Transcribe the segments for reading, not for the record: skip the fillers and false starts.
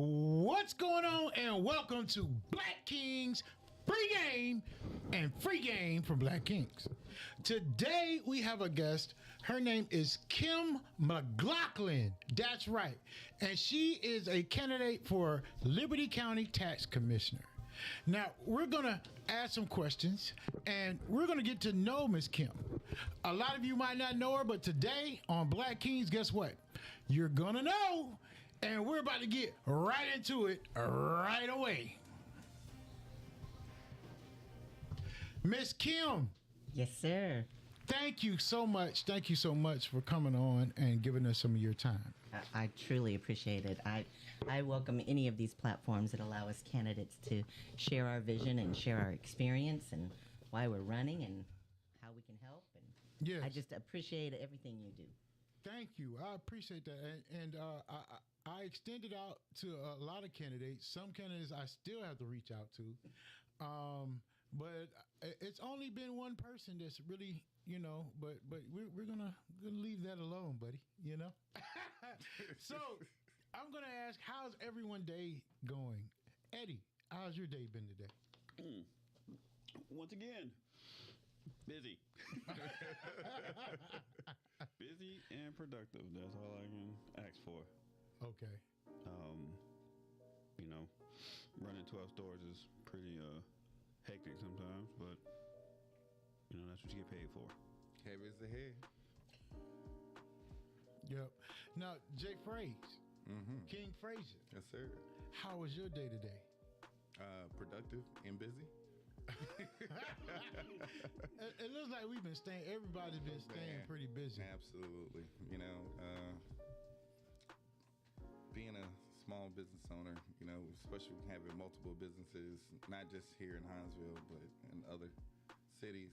What's going on? And welcome to Black Kings Free Game and Free Game from Black Kings. Today we have a guest. Her name is Kim McLaughlin. That's right. And she is a candidate for Liberty County Tax Commissioner. Now, we're going to ask some questions and we're going to get to know Miss Kim. A lot of you might not know her, but today on Black Kings, guess what? You're going to know. And we're about to get right into it right away. Miss Kim. Yes, sir. Thank you so much. Thank you so much for coming on and giving us some of your time. I truly appreciate it. I welcome any of these platforms that allow us candidates to share our vision and share our experience and why we're running and how we can help. And yes. I just appreciate everything you do. Thank you. I appreciate that. And I extended out to a lot of candidates. Some candidates I still have to reach out to. But it's only been one person that's really, but we're gonna leave that alone, buddy, So I'm gonna ask, how's everyone's day going? Eddie, how's your day been today? Once again, busy. Busy and productive. That's all I can ask for. Okay. Running 12 stores is pretty hectic sometimes, but that's what you get paid for. Heavy as the head. Yep. Now, Jay Fraze, King Frazier. Yes, sir. How was your day today? Productive and busy. It looks like we've been staying. Everybody's been staying pretty busy. Absolutely. Being a small business owner, especially having multiple businesses, not just here in Hinesville, but in other cities,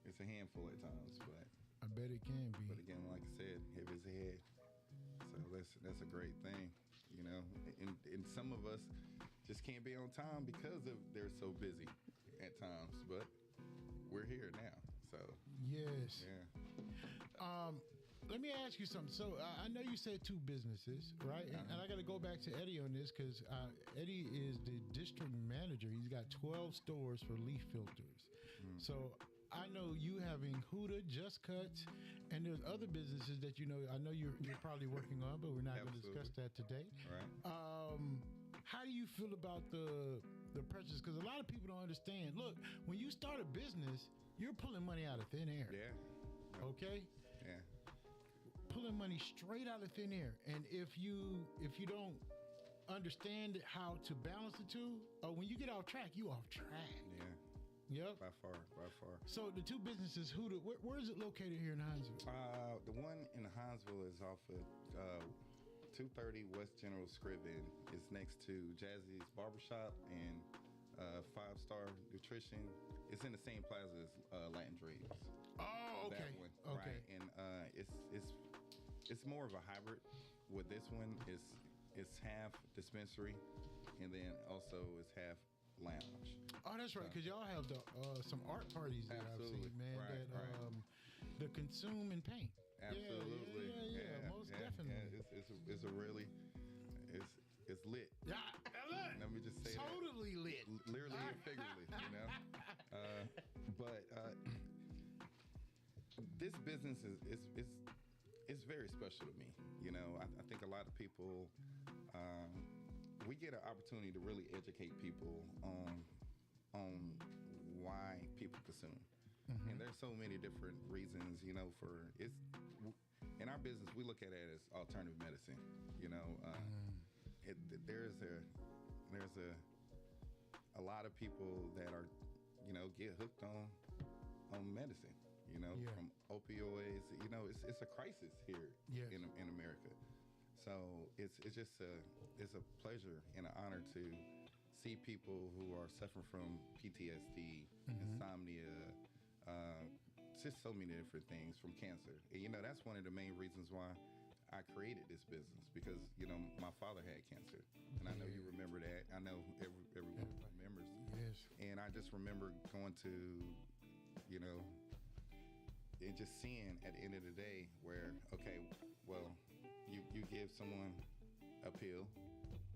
it's a handful at times. But I bet it can be. But again, like I said, heavy as a head. So that's a great thing, And some of us just can't be on time because they're so busy at times. But we're here now, so yes. Yeah. Let me ask you something. So I know you said two businesses, right? And I got to go back to Eddie on this because Eddie is the district manager. He's got 12 stores for leaf filters. So I know you having Huda, Just Cuts, and there's other businesses that I know you're probably working on, but we're not going to discuss that today. Right. How do you feel about the pressures? Because a lot of people don't understand. Look, when you start a business, you're pulling money out of thin air. Yeah. Okay. Yeah. Pulling money straight out of thin air, and if you don't understand how to balance the two, when you get off track, you off track. Yeah. Yep. By far. So the two businesses, where is it located here in Hinesville? The one in Hinesville is off of 230 West General Scriven. It's next to Jazzy's Barbershop and 5-Star Nutrition. It's in the same plaza as Latin Dreams. Oh, okay. That one, okay. Right? And it's more of a hybrid. With this one, it's half dispensary, and then also it's half lounge. Oh, that's right, because y'all have some art parties that I've seen, man. Right, that the consume and paint. Absolutely. Yeah, most definitely. Yeah. It's a really it's lit. Yeah, look, let me just say totally lit. Literally and figuratively, But this business is very special to me. I think a lot of people we get an opportunity to really educate people on why people consume. And there's so many different reasons, you know, in our business, we look at it as alternative medicine. You know, there's a lot of people that are, you know, get hooked on medicine, you know, from opioids. You know, it's a crisis here in America. So it's just it's a pleasure and an honor to see people who are suffering from PTSD, insomnia, just so many different things, from cancer. And, you know, that's one of the main reasons why I created this business, because, you know, my father had cancer, and I know you remember that. I know everyone remembers. Yes. And I just remember going to, you know, and just seeing at the end of the day where, okay, well, you give someone a pill,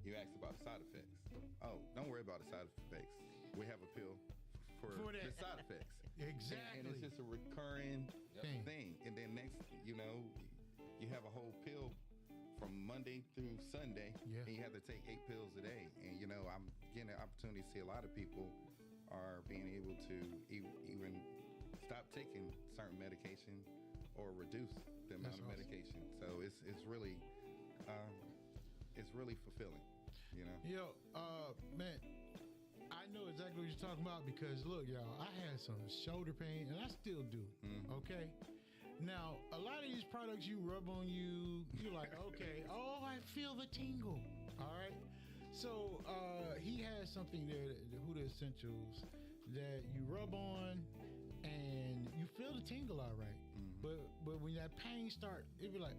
you ask about the side effects. Oh, don't worry about the side effects. We have a pill for the side effects. Exactly. And it's just a recurring thing. And then next, you know, you have a whole pill from Monday through Sunday, and you have to take 8 pills a day. And, you know, I'm getting an opportunity to see a lot of people are being able to even stop taking certain medication or reduce the amount of medication. So it's really fulfilling, you know? Yo, man, I know exactly what you're talking about, because look, y'all, I had some shoulder pain, and I still do. Okay. Now, a lot of these products you rub on you, you're like, okay, oh, I feel the tingle. All right. So he has something there, the Huda Essentials, that you rub on, and you feel the tingle, all right. But when that pain start, it be like,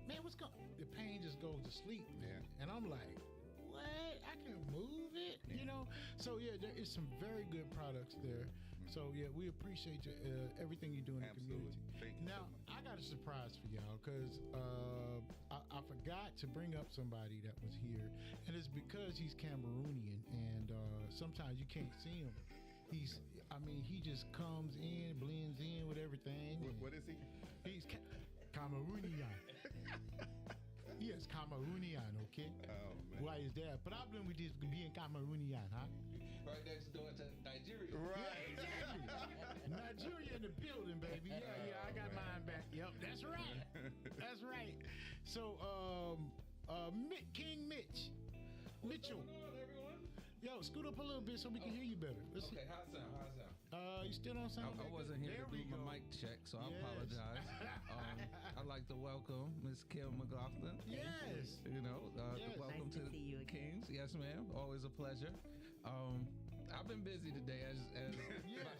man, what's going? The pain just goes to sleep. Yeah. And I'm like, what? I can move it, you know? So yeah, there is some very good products there. So yeah, we appreciate everything you do in the community. Thank you Now, so much. I got a surprise for y'all, because I forgot to bring up somebody that was here, and it's because he's Cameroonian, and sometimes you can't see him. He just comes in, blends in with everything. What is he? He's Cameroonian. Yes, Cameroonian, okay? Oh, man. Why is there a problem with this being Cameroonian, huh? Right next door to Nigeria. Yeah, exactly. Nigeria in the building, baby. Yeah, I got mine back. Yep, that's right. That's right. So, King Mitch. Mitchell. What's going on, everyone? Yo, scoot up a little bit so we can hear you better. Let's Okay, how's it sound? you still don't sound I wasn't here there to do we go. my mic check, so I Yes. apologize. I'd like to welcome Miss Kim McLaughlin. Yes. You know, Yes. welcome Nice to see you again. Kings. Yes, ma'am. Always a pleasure. I've been busy today, as Yes.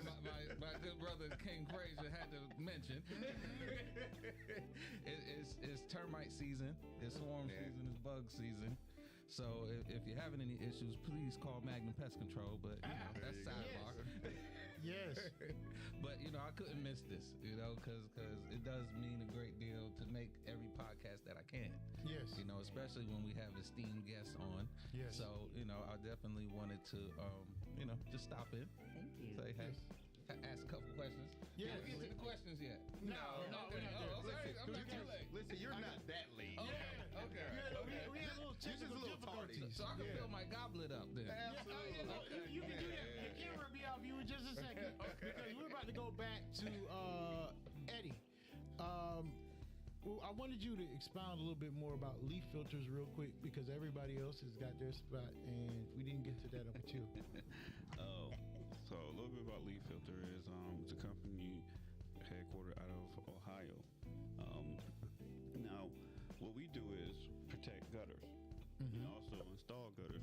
my good brother King Frazier had to mention. It's termite season, it's swarm season, it's bug season. So if you're having any issues, please call Magnum Pest Control. But you know, that's sidebar. Yes. But you know, I couldn't miss this, you know, because it does mean a great deal to make every podcast that I can. Yes. You know, especially when we have esteemed guests on. Yes. So you know, I definitely wanted to, you know, just stop in, Thank you. say hey, ask a couple questions. Yes. Did we get to the questions yet? No, Okay. we're not there. Oh, sorry, I'm not too late. Listen, you're not that late. Okay. Yeah, we had a little You're just a technical little tardy. difficulties. So I can fill my goblet up then. Absolutely. You can do that. The camera will be off you in just a second. Because we're about to go back to Eddie. Well, I wanted you to expound a little bit more about leaf filters real quick, because everybody else has got their spot and we didn't get to that up with you. So a little bit about Leaf Filter is it's a company headquartered out of Ohio. Now, what we do is protect gutters and also install gutters.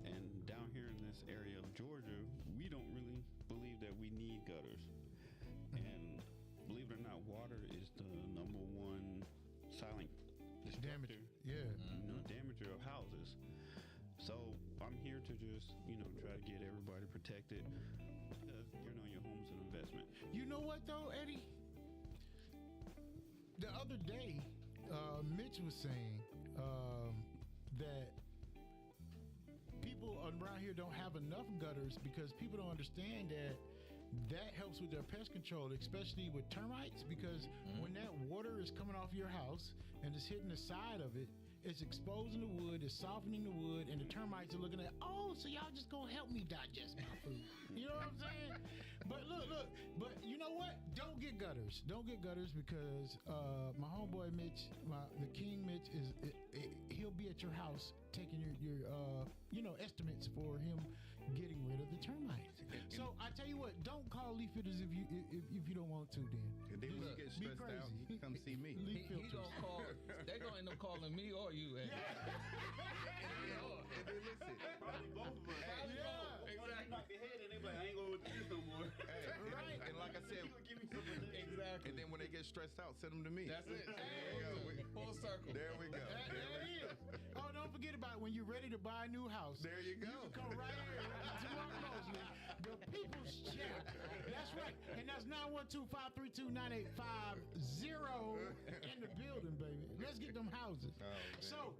And down here in this area of Georgia, we don't really believe that we need gutters. And believe it or not, water is the number one silent destructor, damager of houses. So I'm here to just, try to get everybody protected. Your home's an investment. You know what though, Eddie? The other day, Mitch was saying that people around here don't have enough gutters because people don't understand that helps with their pest control, especially with termites, because when that water is coming off your house and it's hitting the side of it, it's exposing the wood, it's softening the wood, and the termites are looking at, oh, so y'all just gonna help me digest my food. You know what I'm saying? But look. But you know what? Don't get gutters. Don't get gutters because my homeboy Mitch, the King Mitch, he'll be at your house taking your estimates for him getting rid of the termites. So I tell you what, don't call leaf fitters if you don't want to. And then when you get Be stressed out, crazy. come see me. Leaf He filters. gonna call. They gonna end up calling me or you. And then listen. Probably both of us. Yeah. Exactly. Knock your head and they be like, I ain't going to do this no more. Hey, Right. and like I said, Give me some of that. Exactly. and then when they get stressed out, send them to me. That's it. There we go. Full circle. There we go. There it is. Oh, don't forget about when you're ready to buy a new house. There you go. You can come right here to Mark Mosley, the People's Champ. That's right. And that's 912-532-9850 in the building, baby. Let's get them houses. Oh, man. So,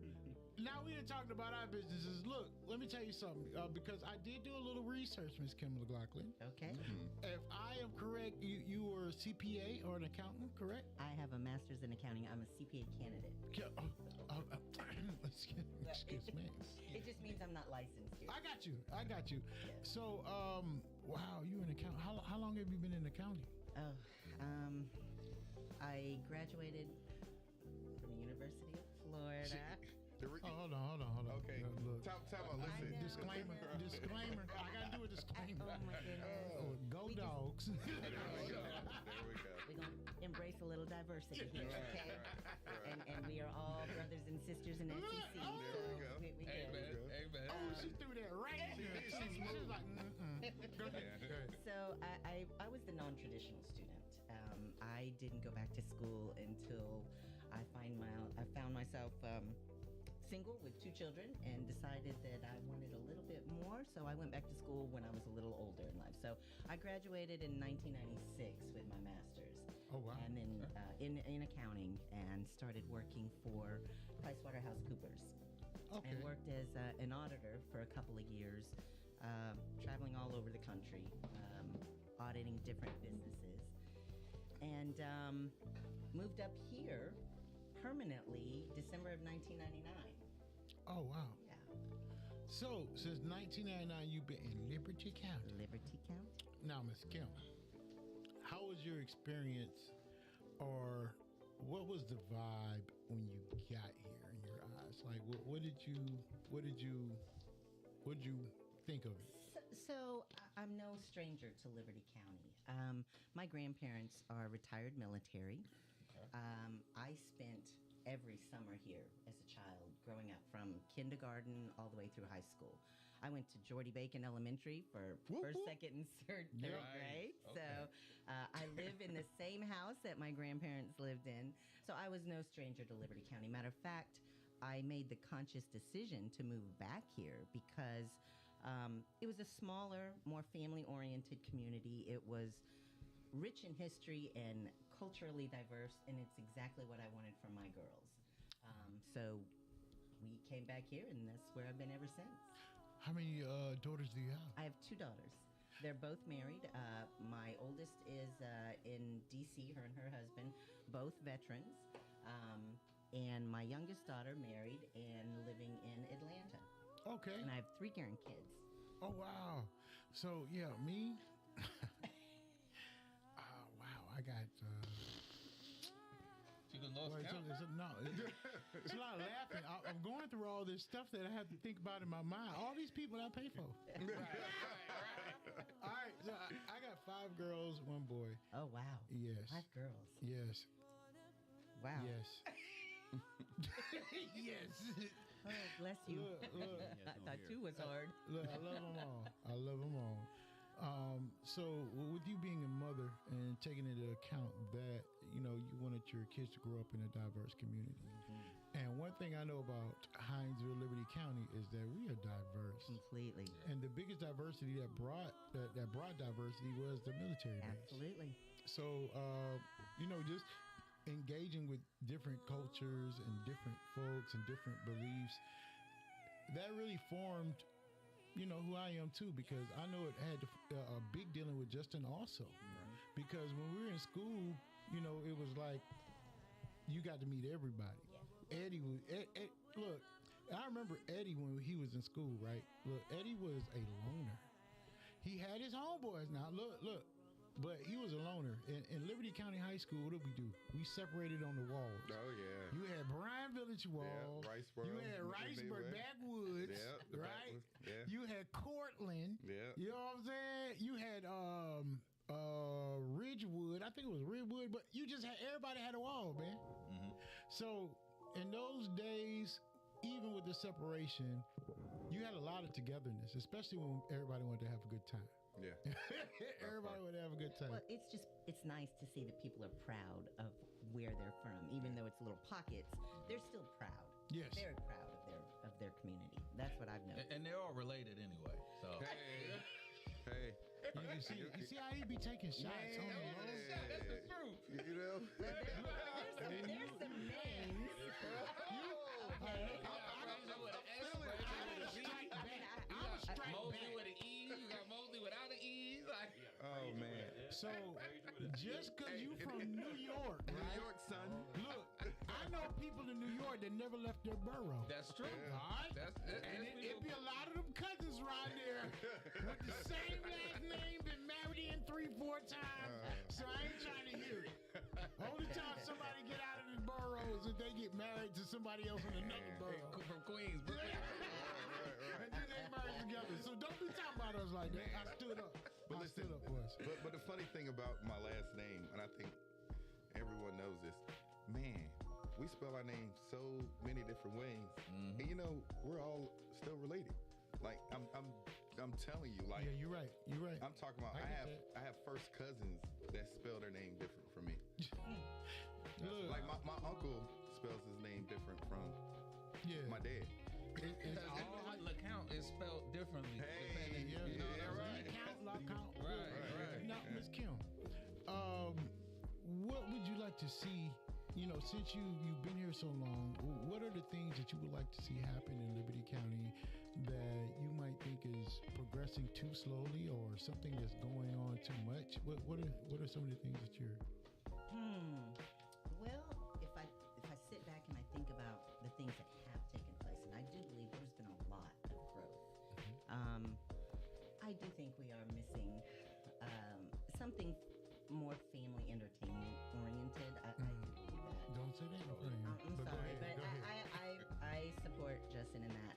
now we done talking about our businesses. Look, let me tell you something, because I did do a little research, Miss Kim McLaughlin. Okay. If I am correct, you were a CPA or an accountant, correct? I have a master's in accounting. I'm a CPA candidate. Excuse me. It just means I'm not licensed here. I got you. So, wow, you in accounting. How long have you been in accounting? Oh, I graduated from the University of Florida. Oh, hold on. Okay. Look. Time out. I Listen. know. Disclaimer. I gotta do a disclaimer. Oh my goodness. Oh, go We just- dogs. There we go. We're going to embrace a little diversity here, okay? And we are all brothers and sisters in SEC. There so we go. We Amen. good. Amen. Oh, she threw that right in there. She was like, Go ahead. So I was the non-traditional student. I didn't go back to school until I found myself single with 2 children and decided that I wanted a little bit more. So I went back to school when I was a little older in life. So I graduated in 1996 with my master's. Oh, wow. And then in accounting, and started working for PricewaterhouseCoopers. Okay. And worked as an auditor for a couple of years, traveling all over the country, auditing different businesses. And moved up here permanently December of 1999. Oh, wow. Yeah. So, since 1999, you've been in Liberty County. Liberty County. Now, Miss Kim, how was your experience, or what was the vibe when you got here in your eyes? Like, what did you think of it? So I'm no stranger to Liberty County. My grandparents are retired military. I spent every summer here as a child, growing up from kindergarten all the way through high school. I went to Geordie Bacon Elementary for first, second, and third Yeah. grade. Okay. So I live in the same house that my grandparents lived in. So I was no stranger to Liberty County. Matter of fact, I made the conscious decision to move back here because it was a smaller, more family-oriented community. It was rich in history and culturally diverse, and it's exactly what I wanted for my girls. So we came back here, and that's where I've been ever since. How many daughters do you have? I have 2 daughters. They're both married. My oldest is in D.C., her and her husband, both veterans. And my youngest daughter married and living in Atlanta. Okay. And I have 3 grandkids. Oh, wow. So, yeah, me. Wow, I got. You can lost Wait, count. it's a lot of laughing. I'm going through all this stuff that I have to think about in my mind. All these people I pay for. All right, so I got 5 girls, 1 boy. Oh, wow. Yes. 5 girls. Yes. Wow. Yes. Yes. Oh, bless you. Look, I thought 2 was hard. look, I love them all. I love them all. So with you being a mother and taking into account that, you wanted your kids to grow up in a diverse community. And one thing I know about Hinesville, Liberty County is that we are diverse. Completely. And the biggest diversity that brought diversity was the military base. Absolutely. So, just engaging with different cultures and different folks and different beliefs, that really formed, who I am too, because I know it had a big dealing with Justin also. Because when we were in school, it was like you got to meet everybody. Yeah. Eddie was, look, I remember Eddie when he was in school, right? Look, Eddie was a loner. He had his homeboys now. Look, but he was a loner. In Liberty County High School, what did we do? We separated on the walls. Oh yeah. You had Bryan Village wall. Yeah, Riceboro. You had Riceboro backwoods. Yeah, the right. backwoods, yeah. You had Cortland. Yeah. You know what I'm saying? You had Ridgewood. I think it was Ridgewood, but you just had everybody had a wall, man. Mm-hmm. So in those days, even with the separation, you had a lot of togetherness, especially when everybody wanted to have a good time. Yeah. Everybody would have a good time. Well, it's nice to see that people are proud of where they're from, even though it's little pockets. They're still proud. Yes. Very proud of their community. That's what I've noticed. And they're all related anyway. So. Hey. You see how he be taking shots on the low? That's the truth. You know? There's some names. Mosley with an E. You got Mosley without an E. Like, Oh man. So just because you from New York, New right? York, son. Look, I know people in New York that never left their borough. that's true. All right? And it'd be a lot of them cousins around there with the same last name, been married in 3-4 times. So I ain't trying to hear it. Only time somebody get out of the borough is if they get married to somebody else in another borough. From Queens, Brooklyn. And then they married together. So don't be talking about us like that. I stood up. But I listen, stood up for us. but the funny thing about my last name, and I think everyone knows this, man, we spell our name so many different ways, and you know we're all still related. Like I'm telling you, like Yeah, you're right. You're right. I'm talking about. I get I have first cousins that spell their name different from me. Look, Like my uncle spells his name different from yeah. my dad. It's all All LeCount is spelled differently. Hey, depending- yeah, you know yeah, what I'm right. saying? Lock count. Right. Now, Miss Kim, what would you like to see? You know, since you've been here so long, what are the things that you would like to see happen in Liberty County that you might think is progressing too slowly, or something that's going on too much? What are some of the things that you're? Well, if I sit back and I think about the things that have taken place, and I do believe there's been a lot of growth. I do think we are missing something more family entertainment oriented. I do believe that. Don't say that in front of you. I'm But go sorry, ahead, but go ahead. I support Justin in that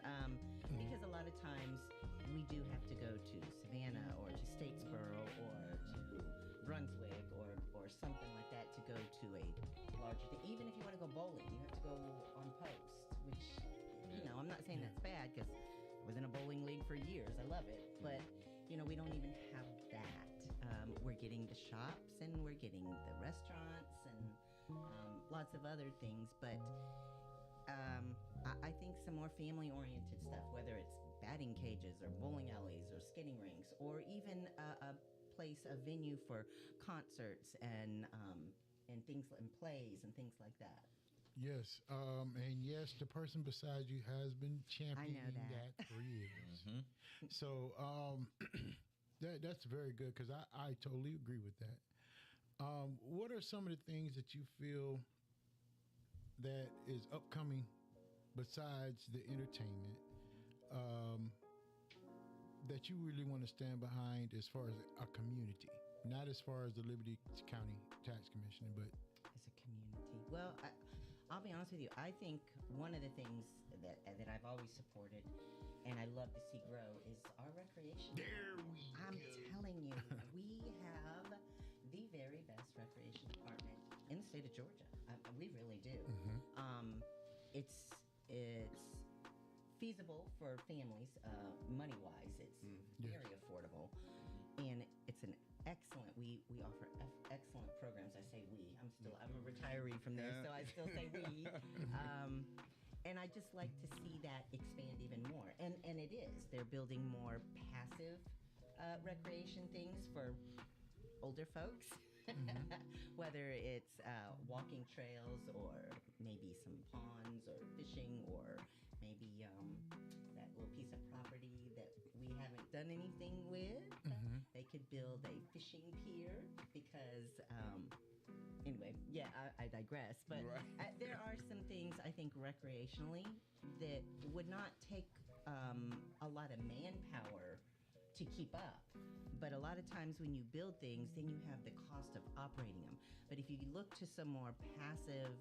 because a lot of times we do have to go to Savannah or to Statesboro or to Brunswick or something like that to go to a larger thing. Even if you want to go bowling, you have to go on post, which I'm not saying that's bad because I was in a bowling league for years. I love it, but we don't even have that. We're getting the shops and we're getting the restaurants and lots of other things, but I think some more family-oriented stuff, whether it's batting cages or bowling alleys or skating rinks or even a venue for concerts and things and plays and things like that. Yes, and yes, the person beside you has been championing that. for years. So that's very good because I totally agree with that. What are some of the things that you feel that is upcoming besides the entertainment that you really want to stand behind as far as a community, not as far as the Liberty County Tax Commission, but As a community, well, I'll be honest with you. I think one of the things that I've always supported and I love to see grow is our recreation. I'm telling you, we have the very best recreation department in the state of Georgia. We really do. It's feasible for families, money-wise. It's very affordable, and it's an excellent. We offer excellent programs. I say we. I'm a retiree from there, so I still say we. And I just like to see that expand even more. And it is. They're building more passive recreation things for older folks. Whether it's walking trails or maybe some ponds or fishing or maybe that little piece of property that we haven't done anything with. They could build a fishing pier because anyway, I digress. But there are some things I think recreationally that would not take a lot of manpower to keep up. But a lot of times when you build things, then you have the cost of operating them. But if you look to some more passive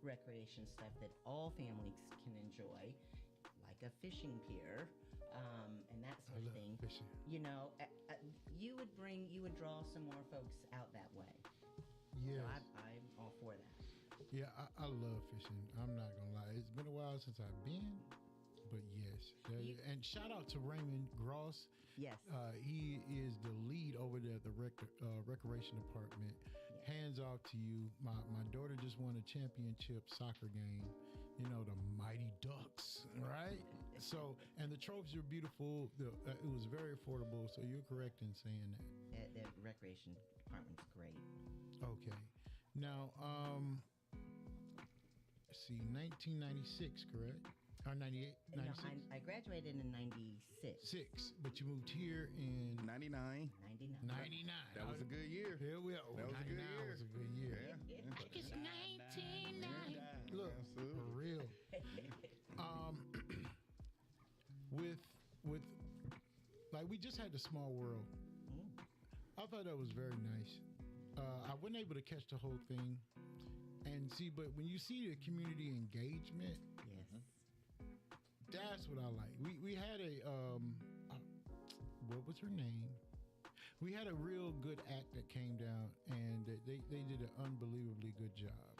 recreation stuff that all families can enjoy, like a fishing pier, and that I sort of love thing, fishing. you know, you would draw some more folks out that way. Yes. So I'm all for that. Yeah, I love fishing. I'm not gonna lie. It's been a while since I've been, but yes. And shout out to Raymond Gross. Yes. He is the lead over there at the recreation department. Yeah. Hands off to you. My daughter just won a championship soccer game. You know, the Mighty Ducks, right? So, and the trophies are beautiful. It was very affordable. So you're correct in saying that. The recreation department's great. Okay. Now, let's see, 1996, correct? Or 98? No, 96? I graduated in 96. Six, but you moved here in 99. 99. 99. That was a good year. Here we are. That was a good 99 year. was a good year. Yeah. It's 1990. Yeah. Look, Absolutely. for real. With like we just had the Small World. Mm. I thought that was very nice. I wasn't able to catch the whole thing, and see, but when you see the community engagement, Yes. that's what I like. We had what was her name? We had a real good act that came down, and they did an unbelievably good job.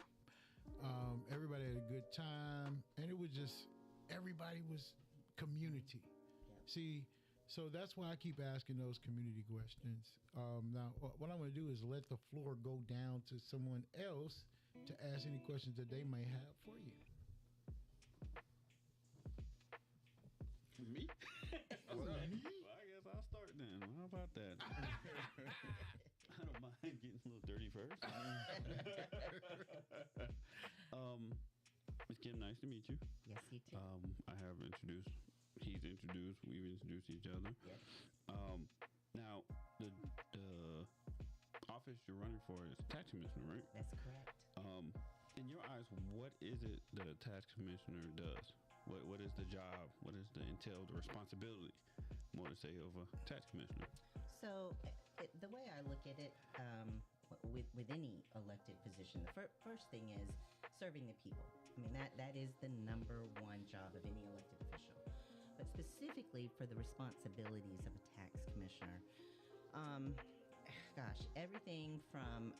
Everybody had a good time, and it was just everybody was community. Yep. See, so that's why I keep asking those community questions. Now, what I'm going to do is let the floor go down to someone else to ask any questions that they may have for you. Me? Oh, me? Well, I guess I'll start then. How about that? I don't mind getting a little dirty first. Miss Kim, nice to meet you. Yes, you too. I have introduced. He's introduced. We've introduced each other. Yes. Now, the office you're running for is tax commissioner, right? That's correct. In your eyes, what is it that a tax commissioner does? What is the job? What is the entail, the responsibility, more to say, of a tax commissioner? So, the way I look at it, with any elected position, the first thing is serving the people. I mean, that is the number one job of any elected official. But specifically for the responsibilities of a tax commissioner, everything from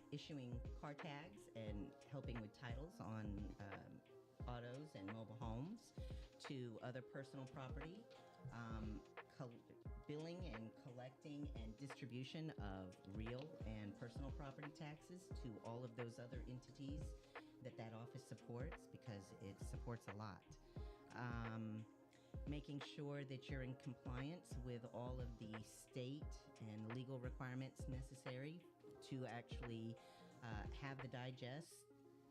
issuing car tags and helping with titles on autos and mobile homes to other personal property, billing and collecting and distribution of real and personal property taxes to all of those other entities that office supports, because it supports a lot. Making sure that you're in compliance with all of the state and legal requirements necessary to actually have the digest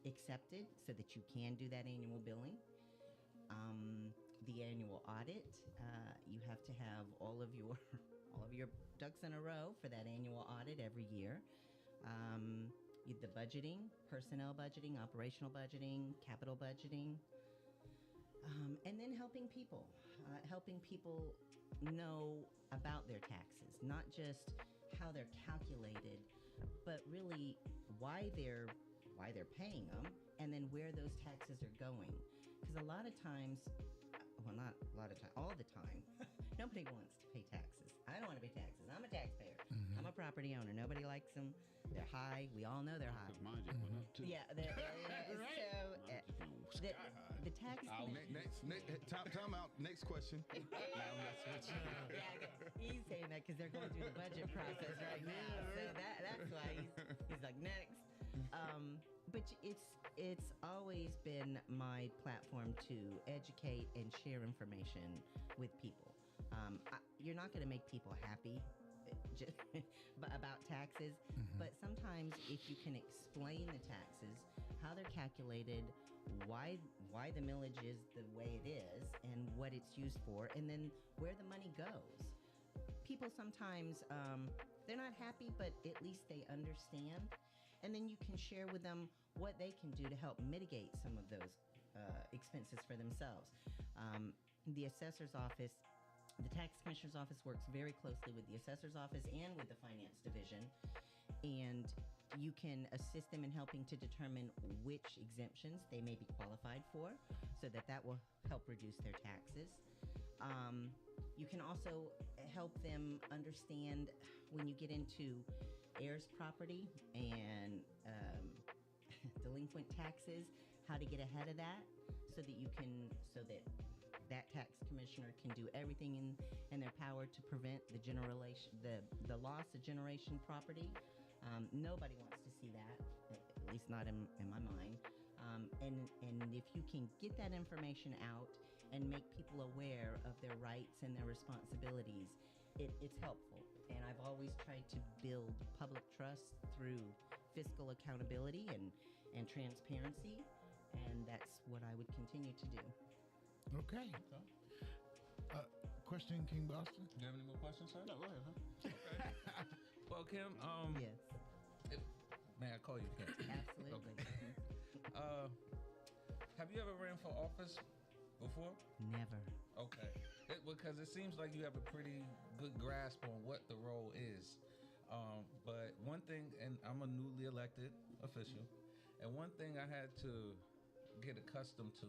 accepted so that you can do that annual billing. The annual audit, you have to have all of your ducks in a row for that annual audit every year. The budgeting, personnel budgeting, operational budgeting, capital budgeting, and then helping people know about their taxes, not just how they're calculated, but really why they're paying them, and then where those taxes are going. Because a lot of times, well, not a lot of time, all the time, nobody wants to pay taxes. I don't want to pay taxes. I'm a taxpayer. Mm-hmm. I'm a property owner. Nobody likes them. They're high. We all know they're high. Because mine just went up too. Yeah. Mine just went sky high. The tax. Next, time out. Next question. No, I'm messing with you. He's saying that because they're going through the budget process right now. So that's why he's like, next. But it's always been my platform to educate and share information with people. You're not going to make people happy about taxes, but sometimes if you can explain the taxes, how they're calculated, why the millage is the way it is, and what it's used for, and then where the money goes. People sometimes they're not happy, but at least they understand, and then you can share with them what they can do to help mitigate some of those expenses for themselves. The assessor's office The tax commissioner's office works very closely with the assessor's office and with the finance division, and you can assist them in helping to determine which exemptions they may be qualified for, so that will help reduce their taxes. You can also help them understand when you get into heirs property and delinquent taxes, how to get ahead of that, so that that tax commissioner can do everything in their power to prevent the loss of generation property. Nobody wants to see that, at least not in my mind. And if you can get that information out and make people aware of their rights and their responsibilities, it's helpful. And I've always tried to build public trust through fiscal accountability and transparency, and that's what I would continue to do. Okay. Question, King Boston? Do you have any more questions, sir? No, go ahead, huh? Okay. Well, Kim, Yes, may I call you Kim? absolutely. Have you ever ran for office before? Never. Okay. Because it seems like you have a pretty good grasp on what the role is. But one thing, and I'm a newly elected official, and one thing I had to get accustomed to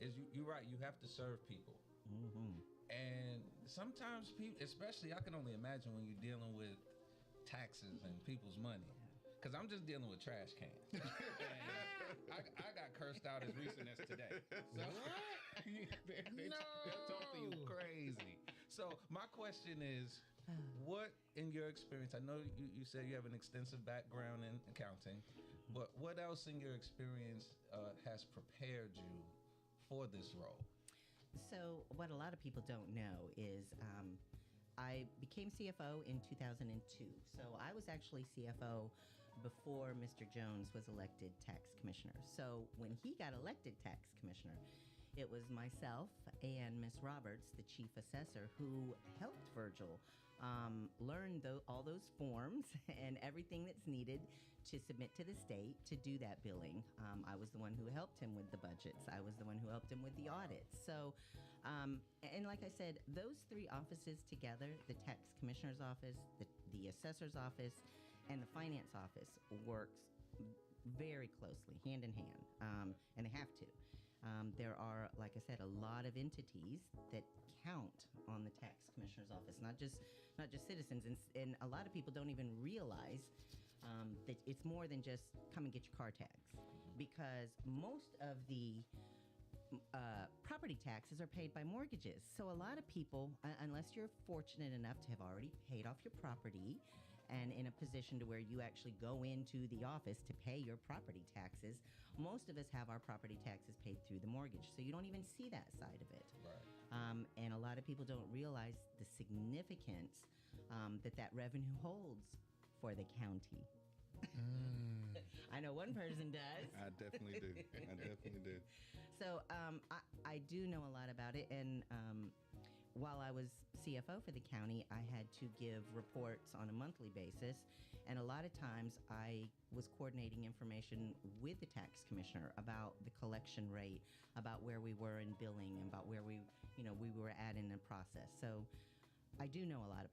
is you're right, you have to serve people. Mm-hmm. And sometimes people, especially I can only imagine when you're dealing with taxes and people's money. Because I'm just dealing with trash cans. And I got cursed out as recent as today. So they talk to you crazy. So my question is, what in your experience, I know you said you have an extensive background in accounting, but what else in your experience has prepared you for this role? So what a lot of people don't know is I became CFO in 2002. So I was actually CFO before Mr. Jones was elected tax commissioner. So when he got elected tax commissioner, it was myself and Miss Roberts, the chief assessor, who helped Virgil learn all those forms and everything that's needed to submit to the state to do that billing. I was the one who helped him with the budgets. I was the one who helped him with the audits. So, and like I said, those three offices together, the tax commissioner's office, the assessor's office, and the finance office works very closely, hand in hand, and they have to. There are, like I said, a lot of entities that count on the tax commissioner's office, not just citizens, and a lot of people don't even realize that it's more than just come and get your car tags, because most of the property taxes are paid by mortgages. So a lot of people, unless you're fortunate enough to have already paid off your property and in a position to where you actually go into the office to pay your property taxes, most of us have our property taxes paid through the mortgage. So you don't even see that side of it. Right. And a lot of people don't realize the significance that revenue holds for the county. I know one person does. I definitely do. So I do know a lot about it, and while I was CFO for the county, I had to give reports on a monthly basis, and a lot of times I was coordinating information with the tax commissioner about the collection rate, about where we were in billing, and about where we were at in the process. So I do know a lot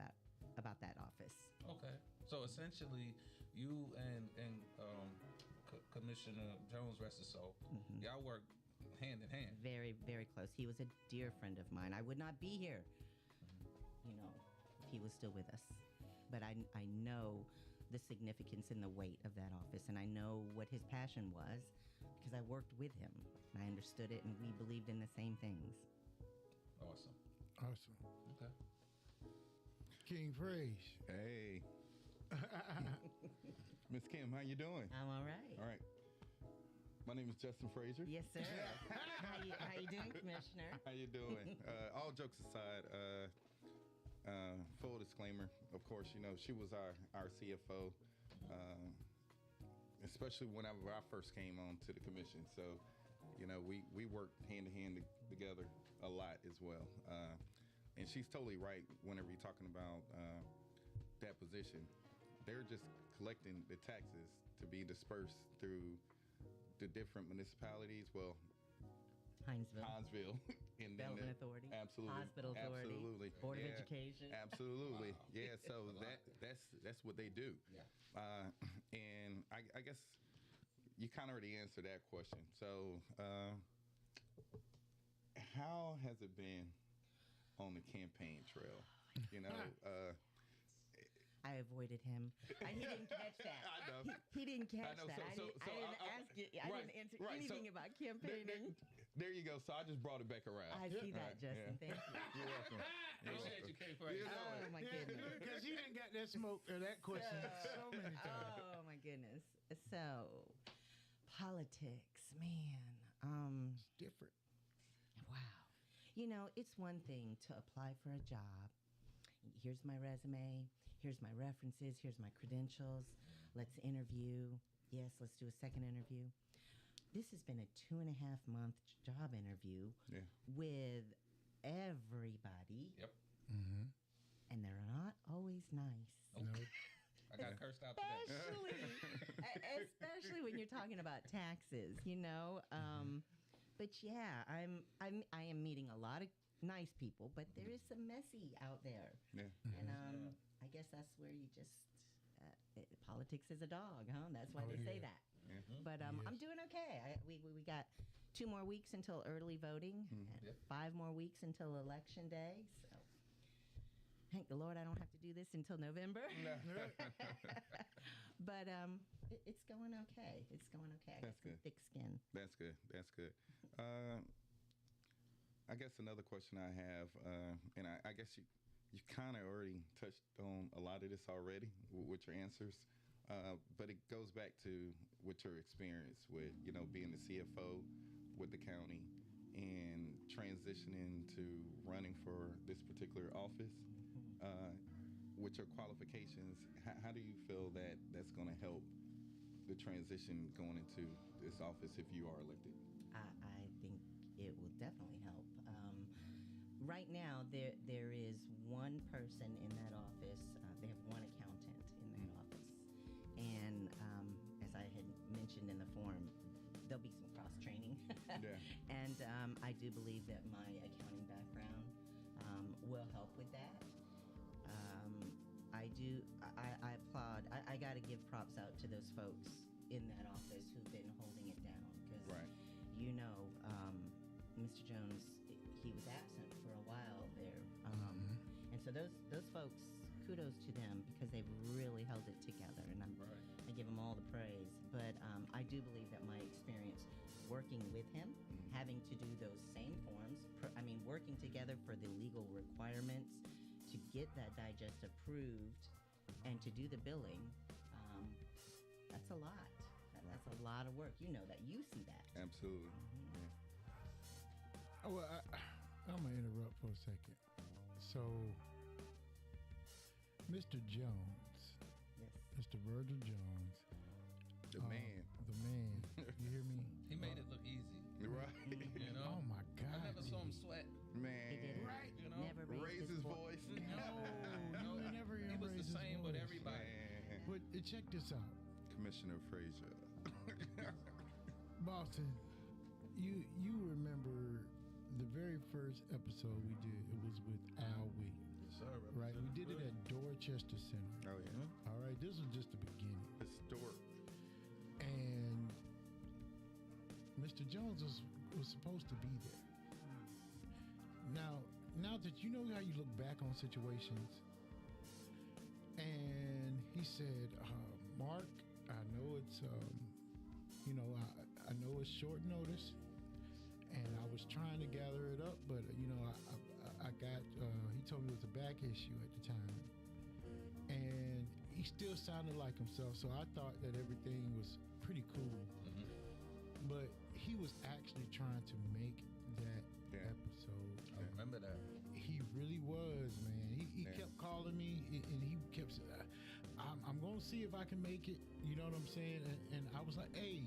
about that office. Okay. So essentially, you and Commissioner Jones, rest his soul, y'all work hand in hand. Very, very close. He was a dear friend of mine. I would not be here, if he was still with us. But I know the significance and the weight of that office, and I know what his passion was because I worked with him. And I understood it, and we believed in the same things. Awesome. Okay. King Praise. Hey. Miss Kim, how you doing? I'm all right. All right. My name is Justin Frazier. Yes, sir. How you doing, Commissioner? How you doing? All jokes aside, full disclaimer, of course, she was our CFO, especially whenever I first came on to the commission. So, we worked hand in hand together a lot as well. And she's totally right whenever you're talking about that position. They're just collecting the taxes to be dispersed through the different municipalities. Well, Hinesville. and Development Authority. Absolutely. Hospital Authority. Absolutely. Board of Education. Absolutely. Wow. Yeah. So that's what they do. Yeah. And I guess you kind of already answered that question. So how has it been on the campaign trail? You know, I avoided him. He didn't catch that. I know. He didn't catch know. that. I didn't ask you. I didn't answer anything about campaigning. There you go. So I just brought it back around. I see that, Justin. Thank you. You're welcome. Appreciate you, K. Praise. Oh my goodness. Because he didn't got that smoke or that question so many times. Oh my goodness. So, politics, man. It's different. Wow. You know, it's one thing to apply for a job. Here's my resume. Here's my references. Here's my credentials. Let's interview. Yes, let's do a second interview. This has been a 2.5-month job interview with everybody. Yep. Mm-hmm. And they're not always nice. No. I got cursed out today. Especially when you're talking about taxes, you know. But yeah, I am meeting a lot of nice people, but there is some messy out there. Yeah. And I guess that's where you just politics is a dog, huh? That's why Oh, they say yeah. that. Yeah. But I'm doing okay. We got 2 more weeks until early voting, and Yep. 5 more weeks until election day. So thank the Lord I don't have to do this until November. But it's going okay. It's going okay. I got That's some good. thick skin. That's good. That's good. I guess another question I have, and I guess you kind of already touched on a lot of this already with your answers, but it goes back to with your experience with, you know, being the CFO with the county and transitioning to running for this particular office. With your qualifications, how do you feel that that's going to help the transition going into this office if you are elected? I think it will definitely help. Right now, there is one person in that office. They have one accountant in that office. And as I had mentioned in the forum, there'll be some cross-training. Yeah. And I do believe that my accounting background will help with that. I applaud. I got to give props out to those folks in that office who've been holding it down. Because, Right. you know, Mr. Jones, he was absent for a while there. And so those folks, kudos to them because they've really held it together. And I give them all the praise. But I do believe that my experience working with him, having to do those same forms, working together for the legal requirements to get that digest approved and to do the billing, that's a lot. That's a lot of work. You know that. You see that. Absolutely. Oh, well, I'm going to interrupt for a second. So, Mr. Jones, Yes. Mr. Virgil Jones. The man. The man. You hear me? He made it look easy. Right. You know? Oh, my God. I never saw him sweat. Man. He did. Right. You know? Never Raise his voice. No, you never hear He him was raise the his same with voice. everybody. Man. But check this out. Commissioner Frazier. Boston, you remember the very first episode we did, it was with Al Williams. Sir, Right? We did it at Dorchester Center. Oh, yeah. All right, this was just the beginning. Historic. And Mr. Jones was supposed to be there. Now that you know how you look back on situations, and he said, Mark, I know it's, I know it's short notice, and I was trying to gather it up, but I got. He told me it was a back issue at the time, and he still sounded like himself. So I thought that everything was pretty cool, but he was actually trying to make that episode. I remember that. He really was, man. He kept calling me, and he kept saying, I'm going to see if I can make it. You know what I'm saying? And I was like, hey,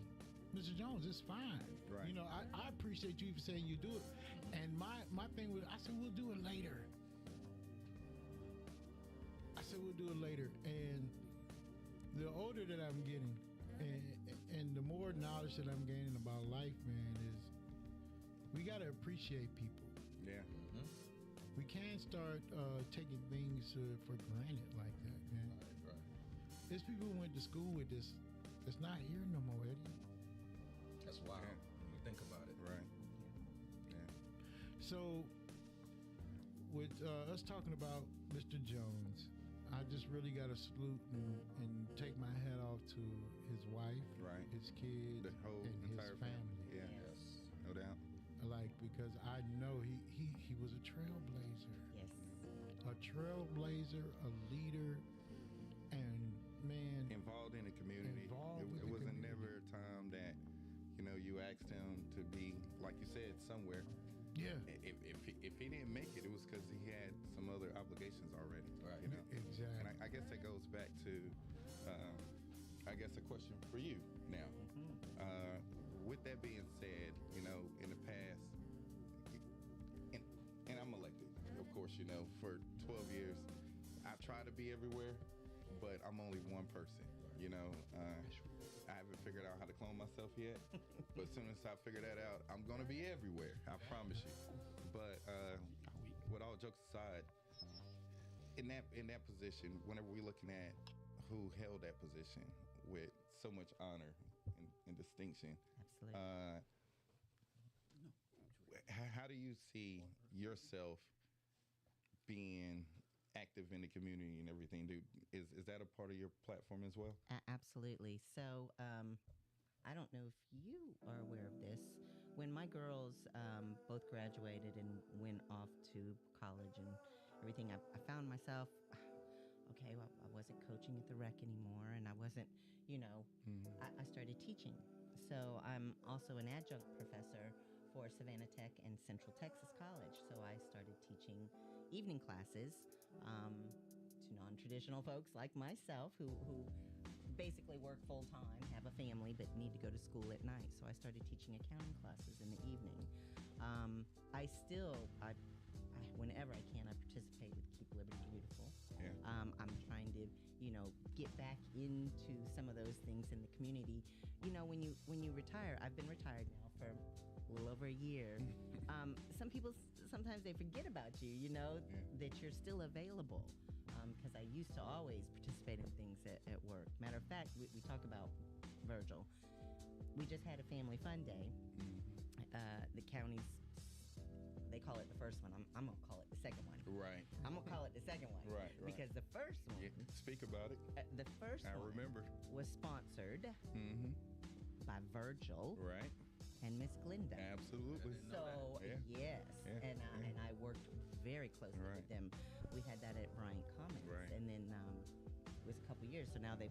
Mr. Jones, it's fine. Right. You know, I appreciate you for saying you do it. And my thing was, I said, we'll do it later. And the older that I'm getting, and the more knowledge that I'm gaining about life, man, is We got to appreciate people. Yeah. We can't start taking things for granted like that, man. Right. There's people who went to school with this that's not here no more, Eddie. That's wild Yeah. when you think about it. Right. Yeah. So, with us talking about Mr. Jones, I just really got to salute and take my hat off to his wife, Right. his kids, The whole and his entire family. Yeah. Yes. No doubt. Like, because I know he was a trailblazer. Yes. A trailblazer, a leader, and man, Involved in the community. Involved with It the wasn't community. never a time that, you asked him to be, like you said, somewhere. yeah, If he didn't make it, it was because he had some other obligations already. Right. You know? exactly. And I guess that goes back to, I guess, a question for you now. With that being said, in the past, and I'm elected, of course, for 12 years, I try to be everywhere, but I'm only one person. I haven't figured out how to clone myself yet, but as soon as I figure that out, I'm going to be everywhere. I promise you. But with all jokes aside, in that position, whenever we're looking at who held that position with so much honor and distinction, Absolutely. how do you see yourself being active in the community and everything? Is that a part of your platform as well? Absolutely. So, I don't know if you are aware of this. When my girls both graduated and went off to college and everything, I found myself, okay, well, I wasn't coaching at the rec anymore, and I wasn't, I started teaching. So I'm also an adjunct professor for Savannah Tech and Central Texas College. So I started teaching evening classes to non-traditional folks like myself who basically work full-time, have a family, but need to go to school at night. So I started teaching accounting classes in the evening. Whenever I can, I participate with Keep Liberty Beautiful. Yeah. I'm trying to, get back into some of those things in the community. When you retire, I've been retired now for a little over a year. Some people sometimes they forget about you, that you're still available. Because I used to always participate in things at work. Matter of fact, we talk about Virgil. We just had a family fun day. The county's, they call it the first one. I'm going to call it the second one. Right. I'm going to call it the second one. Right. Because the first one, Yeah. Speak about it. the first I one remember. was sponsored Mm-hmm. by Virgil Right. and Miss Glinda. Absolutely. I didn't know So, that. yes. Yeah. And I worked very closely Right. with them. We had that at Bryant Commons. Right. And then it was a couple years, so now they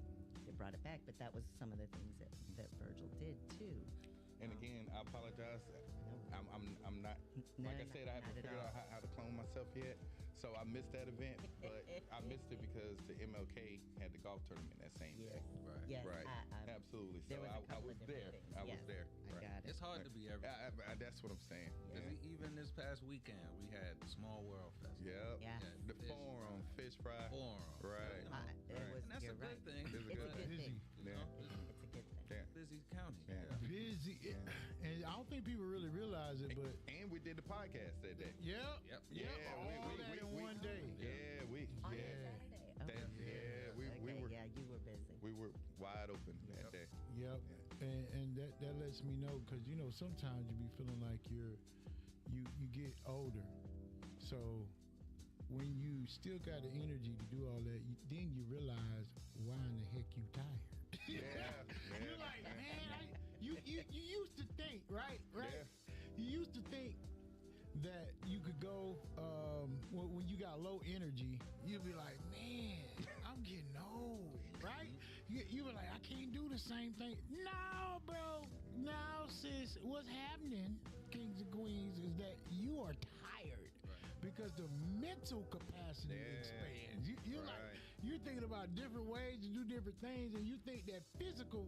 brought it back. But that was some of the things that Virgil did, too. And again, I apologize. I'm not, No, like I said, I not haven't at figured all. out how to clone myself yet. So I missed that event, but I missed it because the MLK had the golf tournament that same Yes. day. Right. Yes. Right. There Absolutely. So was a I couple was of different there. things. I was Yes, there. I Right. got it. It's hard to be everything. That's what I'm saying. Yeah. Because even this past weekend, we had Small World Festival. Yep. Yeah. The forum, fish fry. Forum. Right. It Right. was, And that's you're a good right. thing. It's a good but, thing. Busy. you know, It's a good thing. Yeah. busy county. Yeah. Busy, and I don't think people really realize it, but And we did the podcast that day. yep, Yep. yep, all that in one day. Yeah, On yeah. Saturday. Okay. We Okay, were yeah, you were busy. we were wide open that day. Yep, and that lets me know because sometimes you be feeling like you get older, so when you still got the energy to do all that, then you realize why in the heck you tired. Yeah. You're like, man, you used to think, right? Yeah. You used to think that you could go when you got low energy. You'd be like, man, I'm getting old, right? You were like, I can't do the same thing. No, bro. No, sis. What's happening, kings and queens, is that you are tired because the mental capacity expands. You're like, Right. you're thinking about different ways to do different things, and you think that physical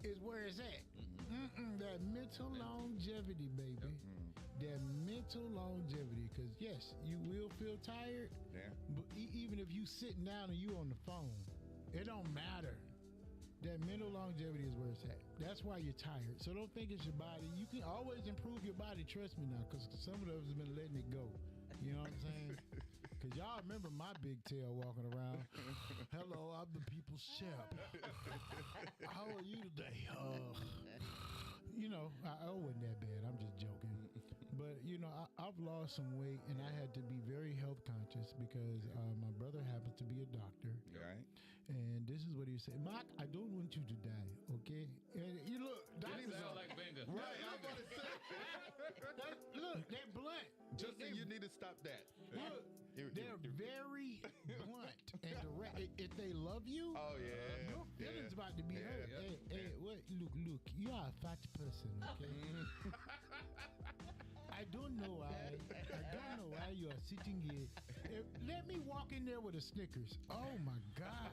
is where it's at. That mental longevity, baby. That mental longevity. Because yes, you will feel tired, Yeah. but even if you sitting down and you on the phone, it don't matter. that mental longevity is where it's at. That's why you're tired. So don't think it's your body. You can always improve your body. Trust me now, because some of those have been letting it go. You know what I'm saying? Because y'all remember my big tail walking around. Hello, I'm the people's chef. How are you today? You know, I wasn't that bad. I'm just joking. But, you know, I've lost some weight, and I had to be very health conscious because my brother happens to be a doctor. Right. And this is what he said. Mark, I don't want you to die, okay? And you look, doctors Sound like Benga. Right, I'm about to say. look, they're blunt. Justin, you need to stop that. Look, they're very blunt and direct. If they love you, Oh, yeah. your feelings about to be hurt. yeah, Hey, what? Look, you are a fat person, okay? I don't know why you are sitting here. Let me walk in there with a Snickers. Oh my God!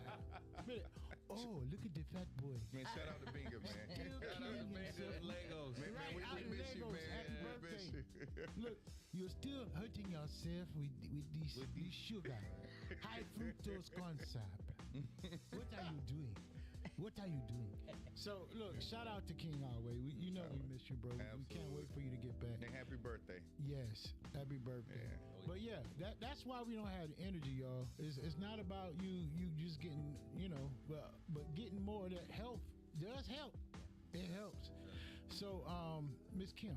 Oh, look at the fat boy. Man, shout out to Bingo, man. Still killing himself. Legos. Man, Right, we out of miss you, Legos. man. Happy We birthday. miss you. Look, you're still hurting yourself with this sugar, high fructose corn syrup. What are you doing? What are you doing? So look, shout out to King Alway. We miss you, bro. We can't wait for you to get back. And happy birthday. Yes, happy birthday. Yeah. But yeah, that's why we don't have the energy, y'all. It's not about you just getting, but getting more of that health does help. It helps. So, Miss Kim,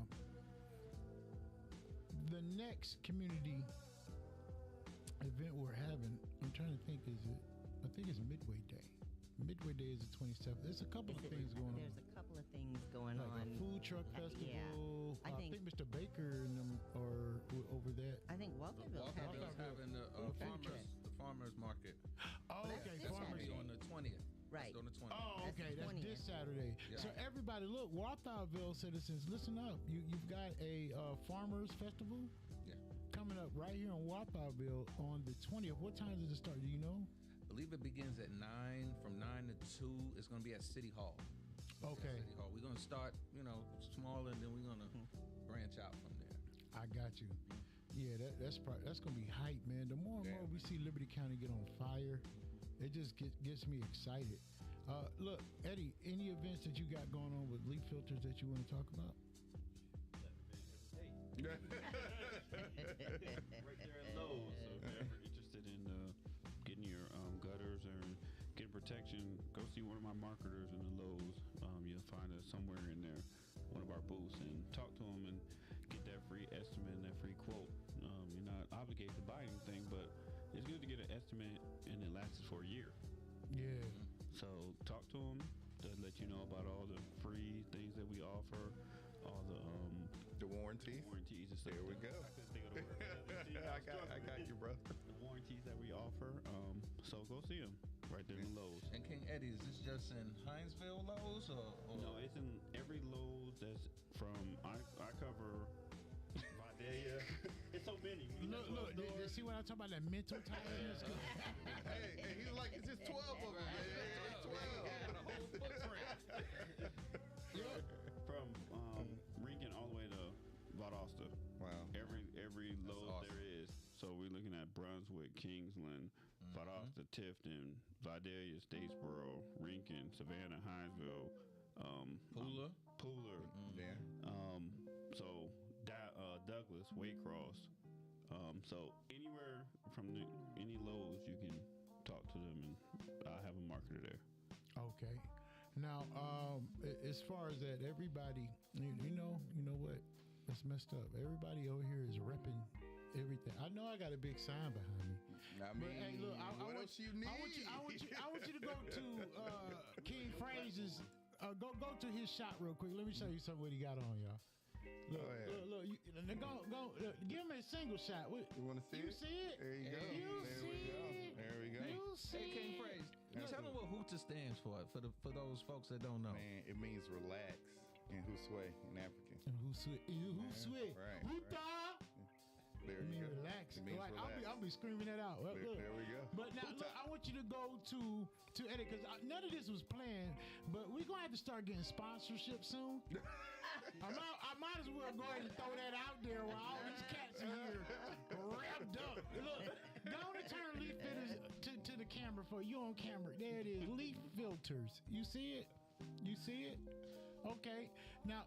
the next community event we're having, I'm trying to think, I think it's Midway Day. Midway Day is the 27th. There's a couple of things going on. There's a couple of things going Like on. a food truck festival. Yeah. I think Mr. Baker and them are over that. I think Walkerville's having Walkerville's having the farmers market. Oh, Well, okay. that's this Farmers. Saturday. On the 20th. Right. That's on the 20th. Oh, That's okay. the That's 20th. this Saturday. Yeah. So everybody, look, Walthallville citizens, listen up. You've got a farmers festival Yeah. coming up right here in Walthallville on the 20th. What time does it start? Do you know? I believe it begins at 9. From 9 to 2, it's going to be at City Hall. Okay. City Hall. We're going to start, smaller, and then we're going to branch out from there. I got you. Yeah, that's gonna be hype, man. The more and more we see Liberty County get on fire, it just gets me excited. Look, Eddie, any events that you got going on with leaf filters that you want to talk about? Right there at Lowe's. So if you're ever interested in getting your gutters or getting protection, go see one of my marketers in the Lowe's. You'll find us somewhere in there, one of our booths, and talk to them and get that free estimate and that free quote. You're not obligated to buy anything, but it's good to get an estimate and it lasts for a year. Yeah. So talk to them to let you know about all the free things that we offer, all the warranties. warranties and stuff. There we go. I couldn't think of the word. I got you, bro. The warranties that we offer. So go see them right there in Lowe's. And King Eddie, is this just in Hinesville Lowe's or? No, it's in every Lowe's that's from. I cover Vidalia. It's so many. Look, you see what I'm talking about? That mental tiredness. Hey, he's like, it's just 12 of them, man. It's 12. From Rinkin all the way to Valdosta. Wow. Every Lowe's awesome. there is. So we're looking at Brunswick, Kingsland, Valdosta, Tifton, Vidalia, Statesboro, Rinkin, Savannah, Hinesville, Pooler. Pooler. Yeah. So Douglas, Waycross. So anywhere from any Lowe's, you can talk to them, and I have a marketer there. Okay. Now, as far as that, everybody, you know what? That's messed up. Everybody over here is repping everything. I know I got a big sign behind me. I But mean, hey, look, what else you need? I want you to go to King Fraser's. Go to his shop real quick. Let me show you something what he got on, y'all. Look, Go ahead. look. Give him a single shot. You want to see You it? see it? There you go. You There see we go. it? There we go. You see Hey, King it? Praise. Tell them what Hoota stands for those folks that don't know. Man, it means relax in Husway in African. Who sweat? Who sweat? right, Huta. There I you mean, go. relax. It means Like, relax. I'll be screaming that out. Look. There we go. But now, look, I want you to go to Eddie, because none of this was planned, but we're going to have to start getting sponsorship soon. I might as well go ahead and throw that out there while all these cats are here wrapped up. Look, go on and turn leaf fitters to the camera for you on camera. There it is. Leaf filters. You see it? You see it? Okay. Now,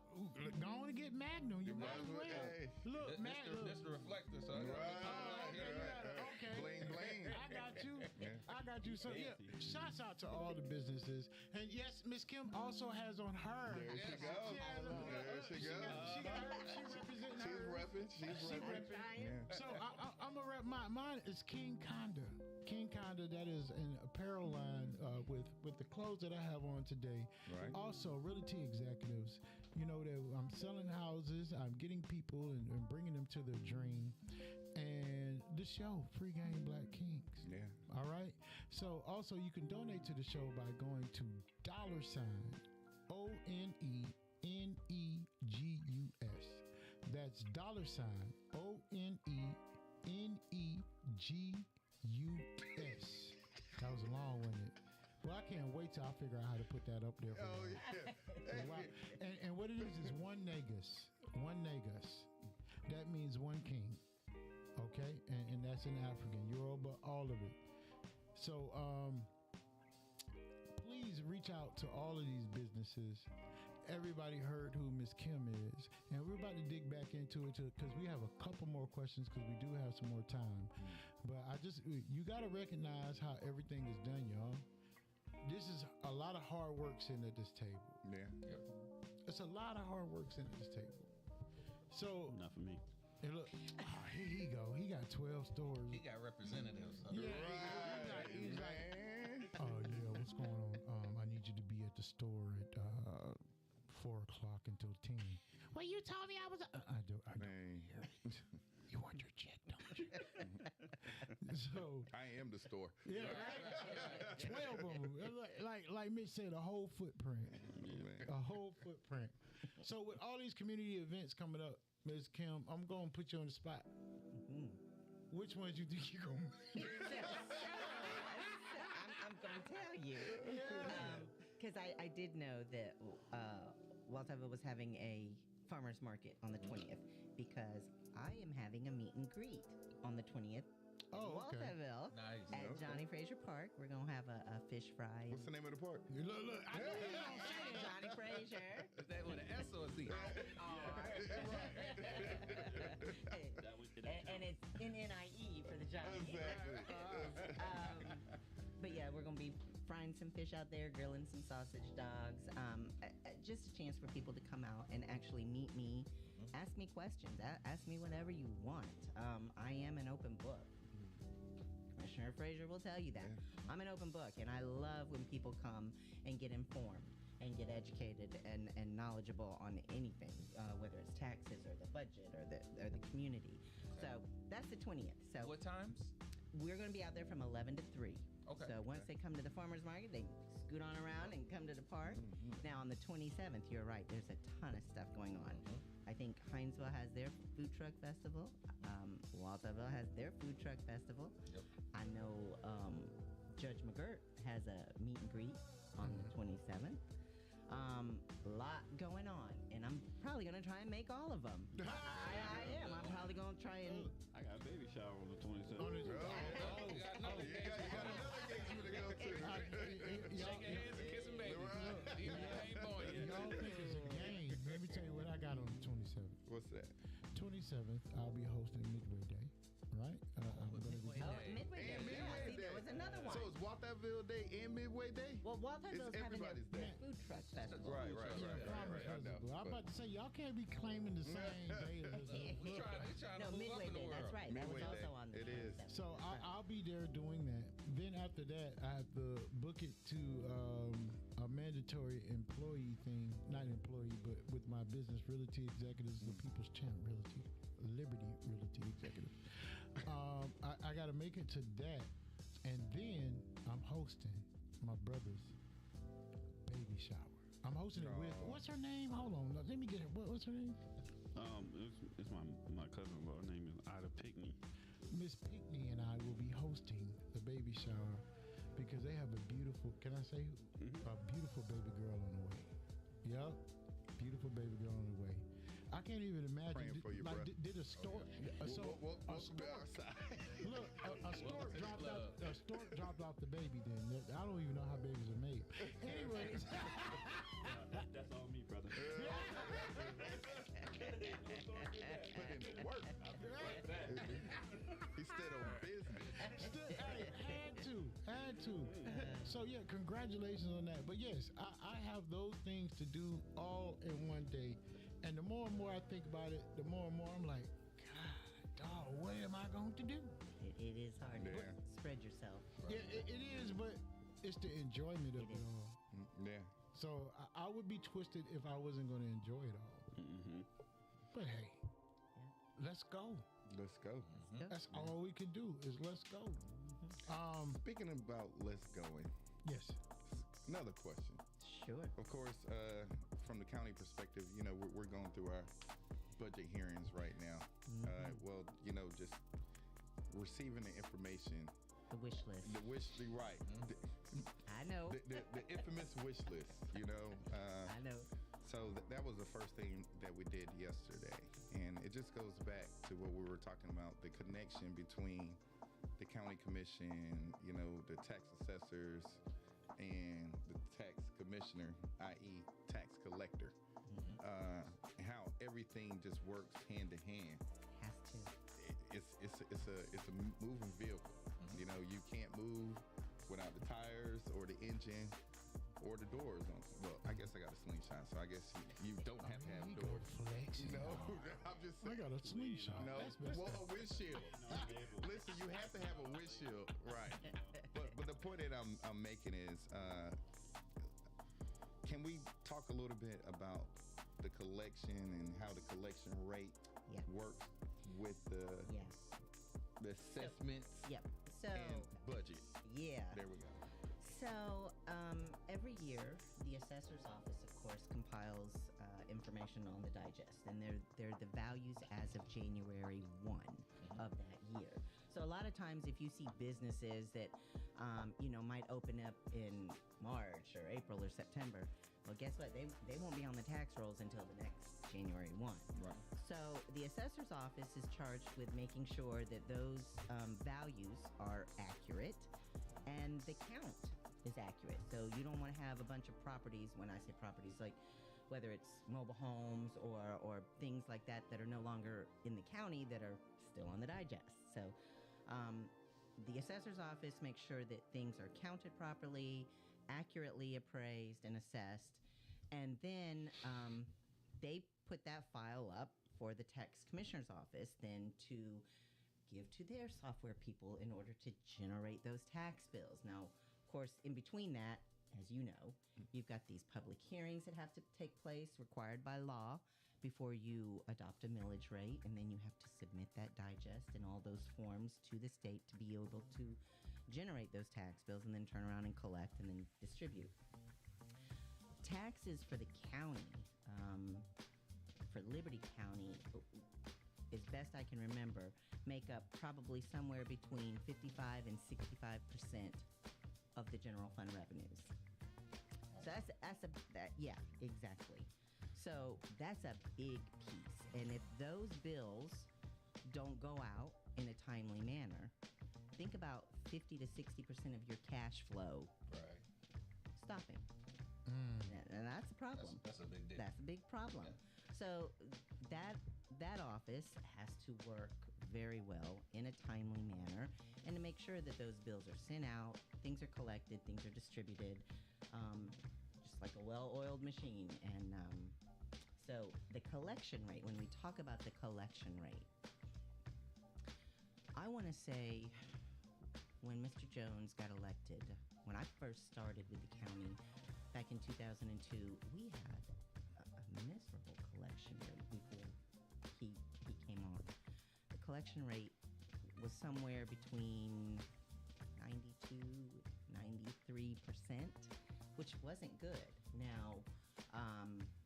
go on and get Magnum. You might as well. Hey. Look, Magnum. This the reflector, so I Right. got Okay, you got it. Okay. Bling, bling. I got you. Yeah. I got you. So yeah, shouts out to all the businesses. And yes, Miss Kim also has on her. There she goes. has on her. There she goes. She got her. She representing She's her. repping. She's She repping. repping. Yeah. So I'm gonna rep mine is King Conda. King Conda, that is an apparel line with the clothes that I have on today. Right. Also, realty executives. You know that I'm selling houses. I'm getting people and bringing them to their dream. And the show, Free Game Black Kings. Yeah. All right. So also you can donate to the show by going to $ONENEGUS. That's $ONENEGUS. That was a long one. Well, I can't wait till I figure out how to put that up there. For Oh you. yeah. Wow. And what it is one negus. One negus. That means one king. Okay? And that's in African, Yoruba, all of it. So please reach out to all of these businesses. Everybody heard who Miss Kim is. And we're about to dig back into it because we have a couple more questions because we do have some more time. But you got to recognize how everything is done, y'all. This is a lot of hard work sitting at this table. Yeah. It's a lot of hard work sitting at this table. So, Not for me. and look, here he go. He got 12 stores. He got representatives. So. Yeah, he's like, oh yeah, what's going on? I need you to be at the store at 4 o'clock until 10. Well, you told me I was. I don't Man. hear it. You want your check, don't you? So I am the store. yeah, right? 12 of them. Like Mitch said, a whole footprint. Man. A whole footprint. So with all these community events coming up, Ms. Kim, I'm going to put you on the spot. Which ones you think you're going to I'm going to tell you. Because I did know that Walterville was having a farmer's market on the 20th because I am having a meet and greet on the 20th. Oh, okay. Walterville Nice. at Okay. Johnny Fraser Park. We're going to have a fish fry. What's the name of the park? Look, I know you don't say it. Johnny Fraser. Is that with an S or a C? And it's NNIE for the Johnny. Exactly. But yeah, we're gonna be frying some fish out there, grilling some sausage dogs. Just a chance for people to come out and actually meet me, ask me questions, ask me whatever you want. I am an open book. Commissioner Fraser will tell you that. I'm an open book, and I love when people come and get informed and get educated and knowledgeable on anything, whether it's taxes or the budget or the community. So that's the 20th. So What times? we're going to be out there from 11 to 3. Okay. So once they come to the farmer's market, they scoot on around and come to the park. Now on the 27th, you're right, there's a ton of stuff going on. I think Hinesville has their food truck festival. Walterville has their food truck festival. Yep. I know Judge McGirt has a meet and greet on the 27th. Lot going on, and I'm probably gonna try and make all of them. I am. I'm probably gonna try and. I got a baby shower on the 27th. On the- You got another You got another engagement to go to. Shake hands and kiss some babies. Right. You ain't born yet. Y'all think it's a game. Let me tell you what I got on the 27th. What's that? 27th, I'll be hosting Midway Day, right? I'm going to be Midway Oh, Day. Midway Day. And Yeah, Midway see, there Day. was another one. So it's Walterville Day and Midway Day? Well, Walterville's It's having their everybody's day. food truck festival. Right. Farmers I know. Festival. I'm about to say, y'all can't be claiming the same day as We trying No, to move Midway up in the Day. world. That's right. That was Midway Day. also on the It is. 27th. So I'll be there doing that. Then after that, I have to book it to a mandatory employee thing. Not employee, but with my business, Realty Executives, the People's Champ Realty, Liberty Realty Executives. I got to make it to that. And then I'm hosting my brother's baby shower. I'm hosting it with, what's her name? Hold on. Let me get her. What's her name? It's my cousin-in-law. Her name is Ida Pickney. Miss Pinkney and I will be hosting the baby shower because they have a beautiful, can I say, a beautiful baby girl on the way. Yup, beautiful baby girl on the way. I can't even imagine. Praying for you, like, bro. did a stork? So a stork. Look, a stork dropped out. A stork dropped off the baby. Then I don't even know how babies are made. Anyways, That's on me, brother. Put in the work. He stayed on business. hey, had to. So yeah, congratulations on that. But yes, I have those things to do all in one day, and the more and more I think about it, the more and more I'm like, God, dog, what am I going to do? It is hard to Yeah. spread yourself. Yeah, it is, but it's the enjoyment of It it is. all. Yeah. So I would be twisted if I wasn't going to enjoy it all. Mm-hmm. But hey, let's go. Let's go. That's all we can do is let's go. Speaking about let's going, Yes. another question. Sure. Of course, from the county perspective, we're going through our budget hearings right now. Well, just receiving the information, The wish list. the wish, right, I know. the infamous wish list. I know. So that was the first thing that we did yesterday, and it just goes back to what we were talking about: the connection between the county commission, the tax assessors, and the tax commissioner, i.e., tax collector. How everything just works hand to hand. Has to. It's a moving vehicle. You can't move without the tires or the engine or the doors on. Well, I guess I got a slingshot, so I guess you don't have to have He doors. go flex. I'm just I saying. got a slingshot. No, That's messed well, up. a windshield. Listen, you have to have a windshield, right? But the point that I'm making is, can we talk a little bit about the collection and how the collection rate Yeah. works with the Yeah. assessments Yep. So and budget? yeah. There we go. So every year, the assessor's office, of course, compiles information on the digest, and they're the values as of January 1 of that year. So a lot of times, if you see businesses that might open up in March or April or September, well, guess what? They won't be on the tax rolls until the next January 1. Right. So the assessor's office is charged with making sure that those values are accurate and the count is accurate. So you don't want to have a bunch of properties. When I say properties, like whether it's mobile homes or things like that that are no longer in the county that are still on the digest. So the assessor's office makes sure that things are counted properly, accurately appraised and assessed, and then they put that file up for the tax commissioner's office then to give to their software people in order to generate those tax bills. Now, of course, in between that, as you know, you've got these public hearings that have to take place required by law before you adopt a millage rate, and then you have to submit that digest and all those forms to the state to be able to generate those tax bills and then turn around and collect and then distribute. Taxes for the county, for Liberty County, as best I can remember, make up probably somewhere between 55 and 65% of the general fund revenues. So yeah, exactly. So that's a big piece. And if those bills don't go out in a timely manner, think about 50 to 60% of your cash flow Right. stopping. And that's a problem. That's a big deal. That's a big problem. Yeah. So that office has to work very well in a timely manner and to make sure that those bills are sent out, things are collected, things are distributed, just like a well-oiled machine. And so the collection rate, when we talk about the collection rate, I want to say when Mr. Jones got elected, when I first started with the county back in 2002, we had a miserable collection rate before he came on. The collection rate was somewhere between 92, 93%, which wasn't good. Now,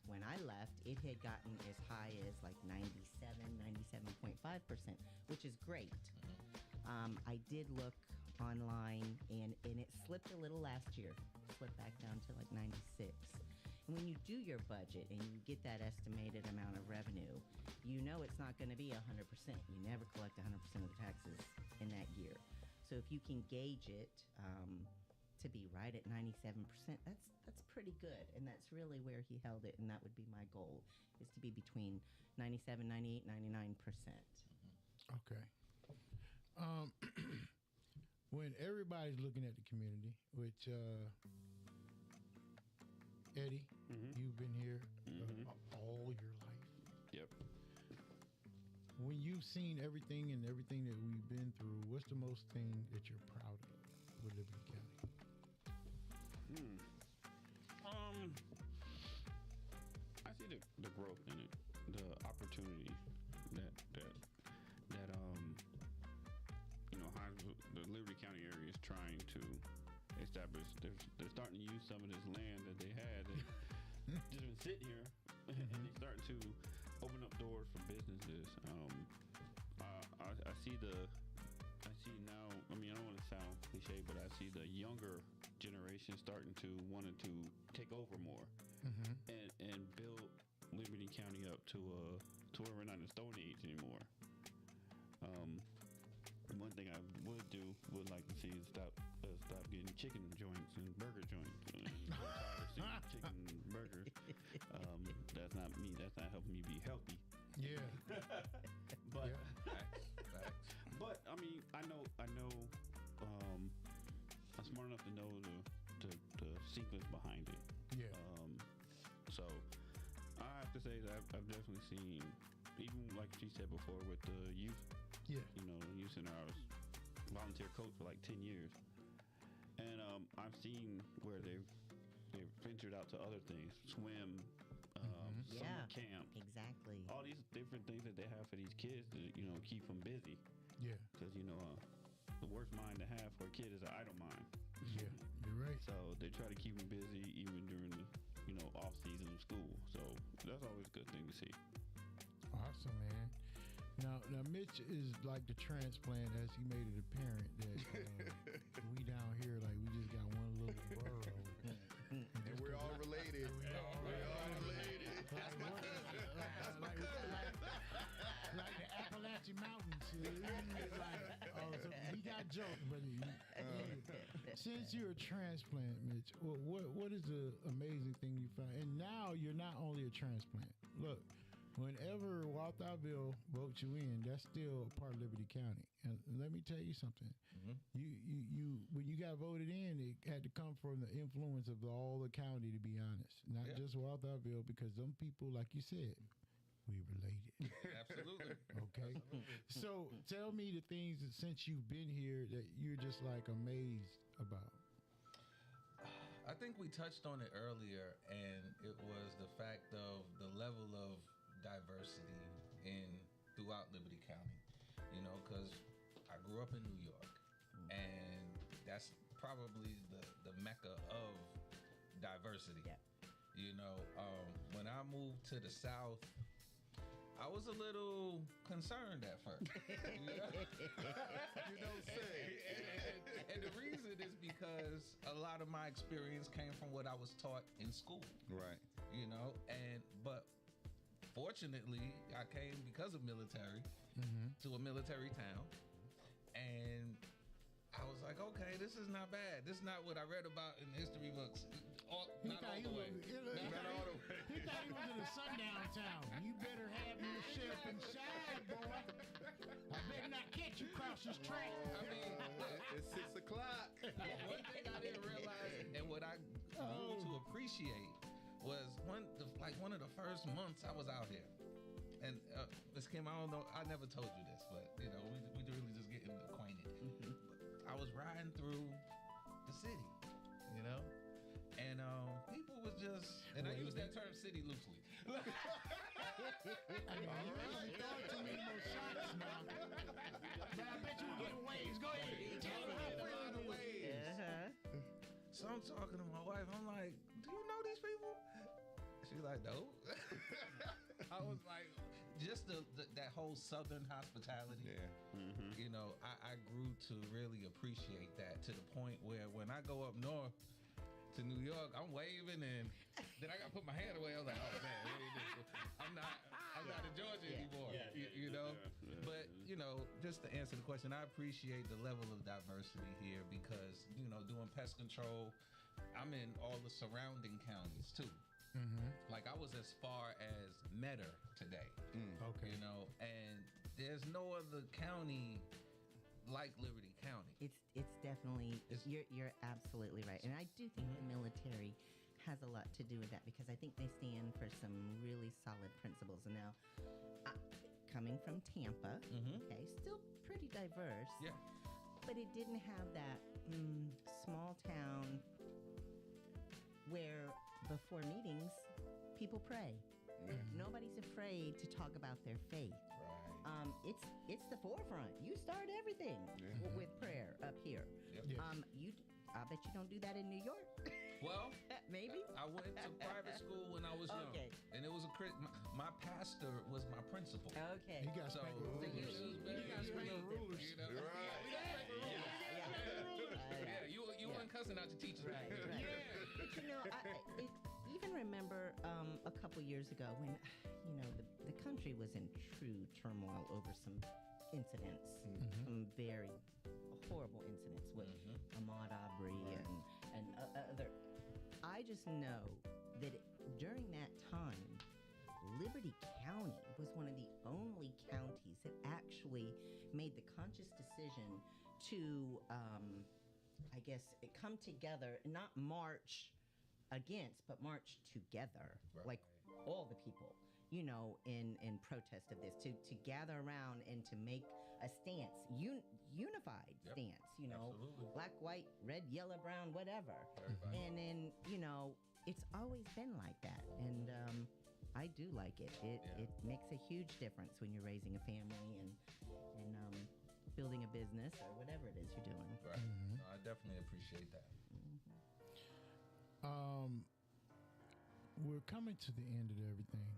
when I left, it had gotten as high as like 97.5%, which is great. I did look online and it slipped a little last year, slipped back down to like 96. And when you do your budget and you get that estimated amount of revenue, you know it's not going to be 100%. You never collect 100% of the taxes in that year. So if you can gauge it to be right at 97%, that's pretty good. And that's really where he held it. And that would be my goal, is to be between 97, 98, 99%. Okay. When everybody's looking at the community, which Eddie, you've been here all your life. Yep. When you've seen everything and everything that we've been through, what's the most thing that you're proud of with Liberty County? I see the growth in it, the opportunities that the Liberty County area is trying to establish. They're starting to use some of this land that they had that just been sitting here, and they're starting to open up doors for businesses. I see now. I mean, I don't want to sound cliche, but I see the younger generation starting to wanting to take over more and build Liberty County up to where we're not in the Stone Age anymore. One thing I would like to see is stop getting chicken joints and burger joints. I'm tired of seeing chicken burgers. That's not me. That's not helping me be healthy. Yeah. But Facts. but I mean, I know. I'm smart enough to know the sequence behind it. Yeah. So I have to say that I've definitely seen, even like she said before, with the youth. Yeah. You know, youth center. I was volunteer coach for like 10 years, and I've seen where they've ventured out to other things, swim, summer camp, Exactly. all these different things that they have for these kids to keep them busy. Yeah. Because the worst mind to have for a kid is an idle mind. Yeah. You're right. So they try to keep them busy even during the off season of school. So that's always a good thing to see. Awesome, man. Now Mitch is like the transplant, as he made it apparent that we down here, like, we just got one little borough. And we're all related. We're all related. Like the Appalachian Mountains. So he got jokes, but since you're a transplant, Mitch, what is the amazing thing you found? And now you're not only a transplant. Look, whenever Walthallville votes you in, that's still a part of Liberty County. And let me tell you something. You when you got voted in, it had to come from the influence of all the county, to be honest. Not just Walthallville, because them people, like you said, we related. Absolutely. Okay. So tell me the things that, since you've been here, that you're just like amazed about. I think we touched on it earlier, and it was the fact of the level of diversity throughout Liberty County. Because I grew up in New York, and that's probably the mecca of diversity. Yeah. When I moved to the South, I was a little concerned at first. You don't say. And the reason is because a lot of my experience came from what I was taught in school. Right. But fortunately, I came because of military to a military town, and I was like, okay, this is not bad. This is not what I read about in history books. Not all the way. Not all the way. He thought he was in a sundown town. You better have yourself inside, boy. I better not catch you cross this track. I mean, It's 6 o'clock. one thing I didn't realize, and what I grew to appreciate, was one of the first months I was out here. And Miss Kim, I don't know, I never told you this, but we really just getting acquainted. But I was riding through the city, and people was just, and I use that term city loosely. I mean, you ain't throwing too many more shots now. But I bet you were getting waves. Go ahead. Tell them how far the waves. So I'm talking to my wife. I'm like, do you know these people? She's like, no. I was like, just that whole Southern hospitality. Yeah. I grew to really appreciate that, to the point where when I go up north to New York, I'm waving, and then I got to put my hand away. I was like, oh man, what is this? I'm not in Georgia anymore. You know, but you know, just to answer the question, I appreciate the level of diversity here because you know, doing pest control, I'm in all the surrounding counties too. Like I was as far as Metter today. Okay. You know, and there's no other county like Liberty County. It's definitely you're absolutely right, and I do think the military has a lot to do with that because I think they stand for some really solid principles. And now, coming from Tampa, okay, still pretty diverse, but it didn't have that small town where before meetings people pray. Nobody's afraid to talk about their faith. It's the forefront. You start everything with prayer up here. I bet you don't do that in New York. Well, maybe. I went to private school when I was young, and it was my pastor was my principal. Okay. You got to spank the rulers. You got to spank the rulers. You know? You weren't cussing out your teachers. Right. But you know, I even remember a couple years ago when, you know, the country was in true turmoil over some incidents, some very horrible incidents with Ahmaud Arbery and other. I just know that during that time, Liberty County was one of the only counties that actually made the conscious decision to, I guess, come together and not march against, but march together, like all the people, you know, in protest of this, to gather around and to make a stance, unified stance, you know, black, white, red, yellow, brown, whatever. And then, you know, it's always been like that. And I do like it. It makes a huge difference when you're raising a family and building a business or whatever it is you're doing. Right. No, I definitely appreciate that. We're coming to the end of everything.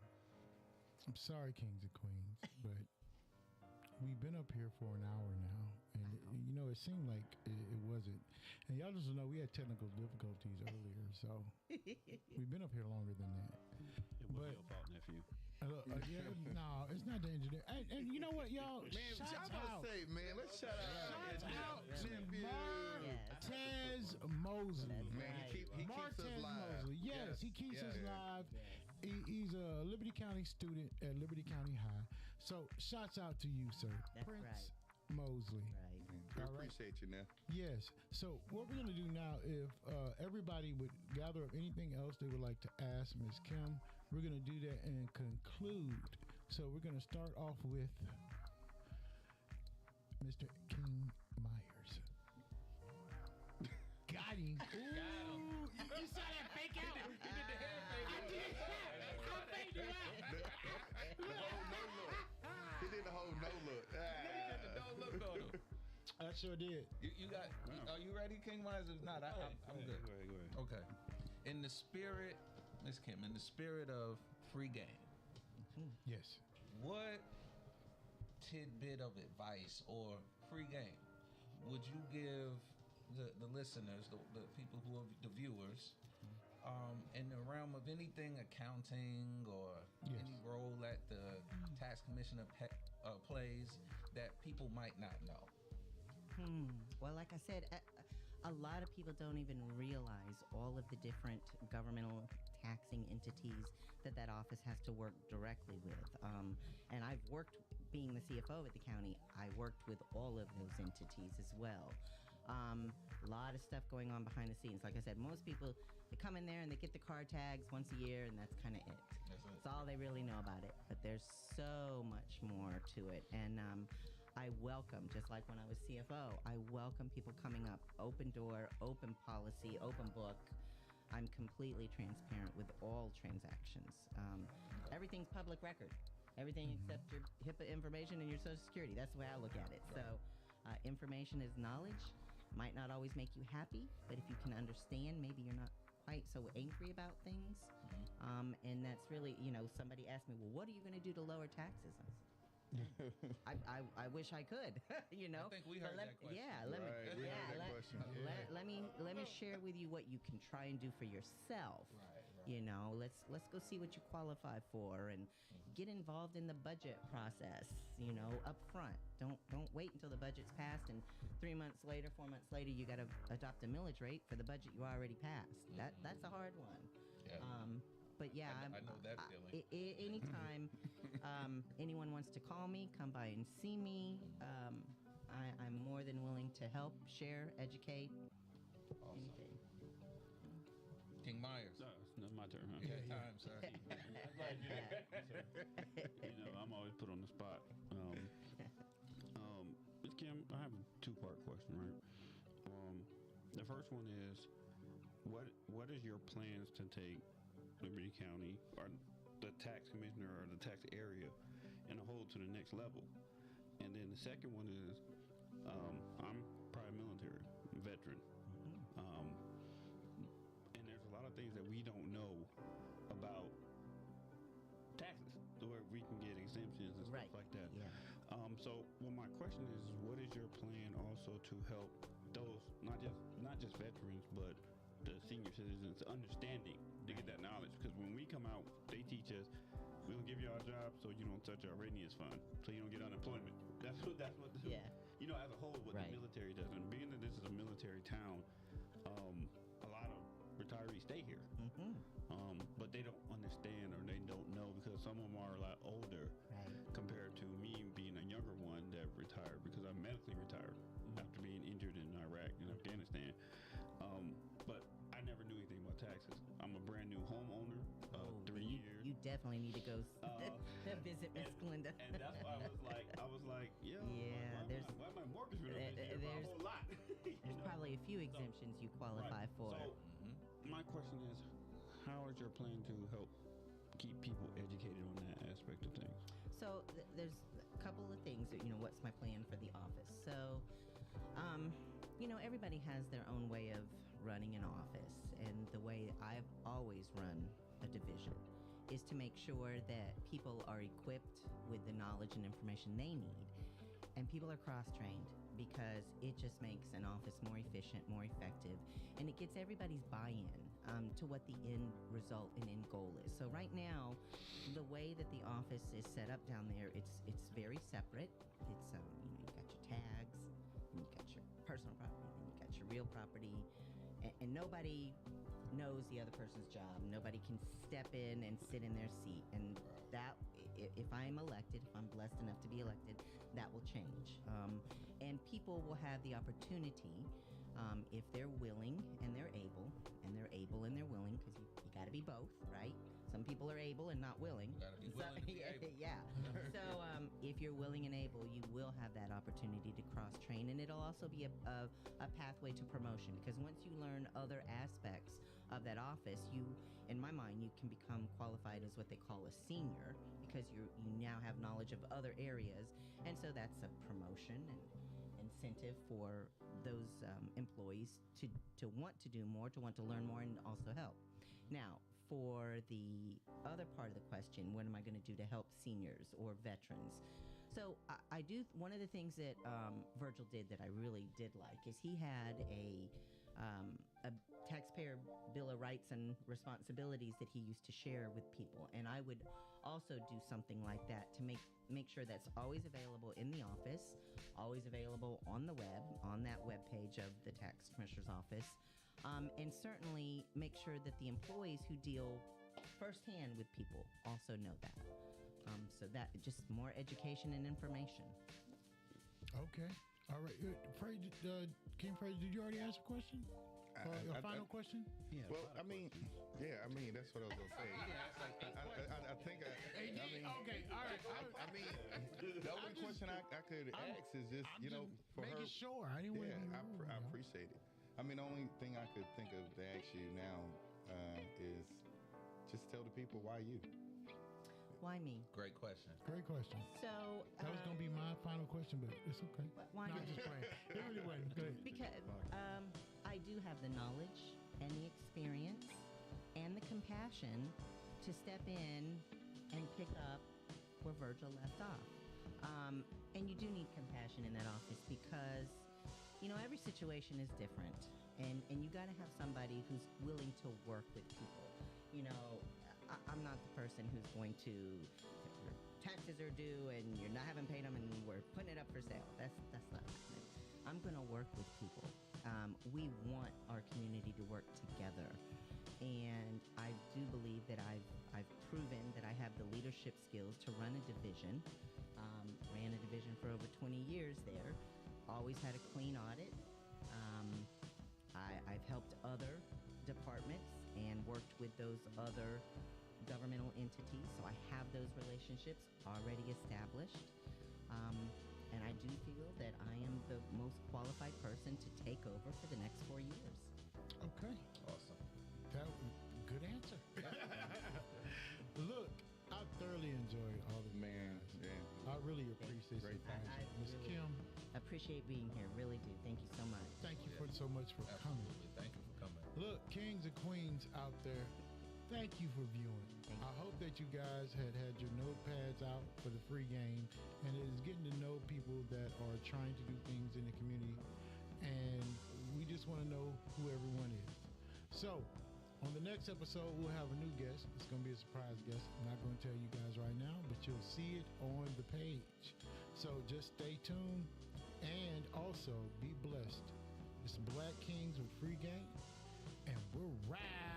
I'm sorry, kings and queens, but we've been up here for an hour now, and you know it seemed like it wasn't. And y'all just know we had technical difficulties earlier, so we've been up here longer than that. It was your fault, nephew. No, it's not the engineer. And you know what, y'all? Man, Shout y'all out. say, man, let's shout out. Shout out to Champion. Martez Mosley. Man, he keeps us Martez live. Mosley. Yes, he keeps us live. He's a Liberty County student at Liberty County High. So, shouts out to you, sir. That's Prince Mosley. We appreciate you, now. Yes. So, what we're going to do now, if everybody would gather up anything else they would like to ask Ms. Kim, we're going to do that and conclude. So, we're going to start off with Mr. King Myers. Got him. Ooh, you saw that fake out. You did the hair fake. I did. I faked it out. The whole no look. He did the whole no look. Don't look on him. I sure did. You got? Are you ready, King Myers? If not, I'm good. Go ahead. Okay. In the spirit, Miss Kim, in the spirit of free game, Yes. what tidbit of advice or free game would you give the listeners, the people who are the viewers, in the realm of anything accounting or any role that the tax commissioner plays that people might not know? Well, like I said, a lot of people don't even realize all of the different governmental taxing entities that office has to work directly with. And I've worked, being the CFO at the county, I worked with all of those entities as well. A lot of stuff going on behind the scenes. Like I said, most people, they come in there and they get the car tags once a year, and that's kind of it. That's all they really know about it. But there's so much more to it. And I welcome, just like when I was CFO, I welcome people coming up, open door, open policy, open book. I'm completely transparent with all transactions. Everything's public record. Everything except your HIPAA information and your Social Security. That's the way I look at it. So information is knowledge. Might not always make you happy, but if you can understand, maybe you're not quite so angry about things. And that's really, you know, somebody asked me, well, what are you going to do to lower taxes? I said, I wish I could, you know. I think we But heard that question. Yeah, let me. Right, we heard Yeah, that question. let me share with you what you can try and do for yourself. Right. You know, let's go see what you qualify for and get involved in the budget process. You know, up front. Don't wait until the budget's passed and 3 months later, 4 months later, you got to adopt a millage rate for the budget you already passed. That's a hard one. Yeah. But yeah, I know that feeling. Anytime anyone wants to call me, come by and see me. I'm more than willing to help, share, educate. Awesome. Anything. King Myers. No, it's not my turn, huh? Good time, sir. You know, I'm always put on the spot. Ms. Kim, I have a two-part question, right? The first one is, what is your plans to take Liberty County or the tax commissioner or the tax area in a whole to the next level? And then the second one is, I'm prior military veteran. And there's a lot of things that we don't know about taxes, to where we can get exemptions and Right. stuff like that. Yeah. So, well, my question is, what is your plan also to help those not just veterans, but the senior citizens understanding to get that knowledge? Because when we come out, they teach us, we'll give you our job so you don't touch our readiness fund, so you don't get unemployment. That's what Yeah. you know, as a whole, what Right. the military does. And being that this is a military town, a lot of retirees stay here. But they don't understand or they don't know, because some of them are a lot older Right. compared to me being a younger one that retired, because I'm medically retired after being injured in Iraq and Afghanistan. But I never knew anything about taxes. I'm a brand new homeowner, 3 years. You definitely need to go Uh, visit Miss Glenda. And that's why I was like, yeah, Yeah, why my mortgage renovation here for a there's- whole lot? You There's know? probably a few exemptions you qualify Right. for. So, my question is, how is your plan to help keep people educated on that aspect of things? So there's a couple of things that, what's my plan for the office. So, everybody has their own way of running an office, and the way I've always run a division is to make sure that people are equipped with the knowledge and information they need, and people are cross-trained, because it just makes an office more efficient, more effective, and it gets everybody's buy-in to what the end result and end goal is. So right now, the way that the office is set up down there, it's very separate. It's you got your tags, and you got your personal property, and you got your real property, and nobody knows the other person's job. Nobody can step in and sit in their seat, and that, if I'm elected, if I'm blessed enough to be elected, that will change. And people will have the opportunity, if they're willing and they're able, and they're willing, because you got to be both, right? Some people are able and not willing. You gotta be willing to be able. Yeah. So if you're willing and able, you will have that opportunity to cross-train, and it'll also be a pathway to promotion, because once you learn other aspects of that office, in my mind, you can become qualified as what they call a senior, because you now have knowledge of other areas, and so that's a promotion and incentive for those employees to want to do more, to want to learn more, and also help. Now, for the other part of the question, what am I going to do to help seniors or veterans? So I do, one of the things that Virgil did that I really did like is he had a taxpayer bill of rights and responsibilities that he used to share with people, and I would also do something like that to make sure that's always available in the office, always available on the web, on that web page of the tax commissioner's office, and certainly make sure that the employees who deal firsthand with people also know that. So that just more education and information. Okay. All right. Fraser, King Fraser, did you already ask a question? Or a final question? Yeah. Well, I mean, that's what I was gonna say. I think Okay. All right. I mean, the only question I could ask is just, for making her. sure. I didn't want Yeah, to. I appreciate it. I mean, the only thing I could think of to ask you now is just tell the people why you. Why me? Great question. Great question. So That was gonna be my final question, but it's okay. why No, me? I'm just playing. It really wasn't. Go ahead. Because I do have the knowledge and the experience and the compassion to step in and pick up where Virgil left off. And you do need compassion in that office because, you know, every situation is different. And you got to have somebody who's willing to work with people. You know, I'm not the person who's going to, your taxes are due and you're not haven't paid them and we're putting it up for sale. That's not happening. I'm going to work with people. We want our community to work together. And I do believe that I've proven that I have the leadership skills to run a division. Ran a division for over 20 years there. Always had a clean audit. I've helped other departments and worked with those other governmental entities, so I have those relationships already established. And I do feel that I am the most qualified person to take over for the next 4 years. Okay. Awesome. That was good answer. Look, I thoroughly enjoyed all the Man, yeah. I really appreciate Great it. I Miss really Kim, appreciate being here. Really do. Thank you so much. thank you for so much for coming. Absolutely. Thank you for coming. Look, kings and queens out there, thank you for viewing. Thank I you. hope that you guys had your notepads out for the free game and is getting to know people that are trying to do things in the community. And we just want to know who everyone is. So, on the next episode, we'll have a new guest. It's going to be a surprise guest. I'm not going to tell you guys right now, but you'll see it on the page. So just stay tuned and also be blessed. It's Black Kings with Free Game, and we're right.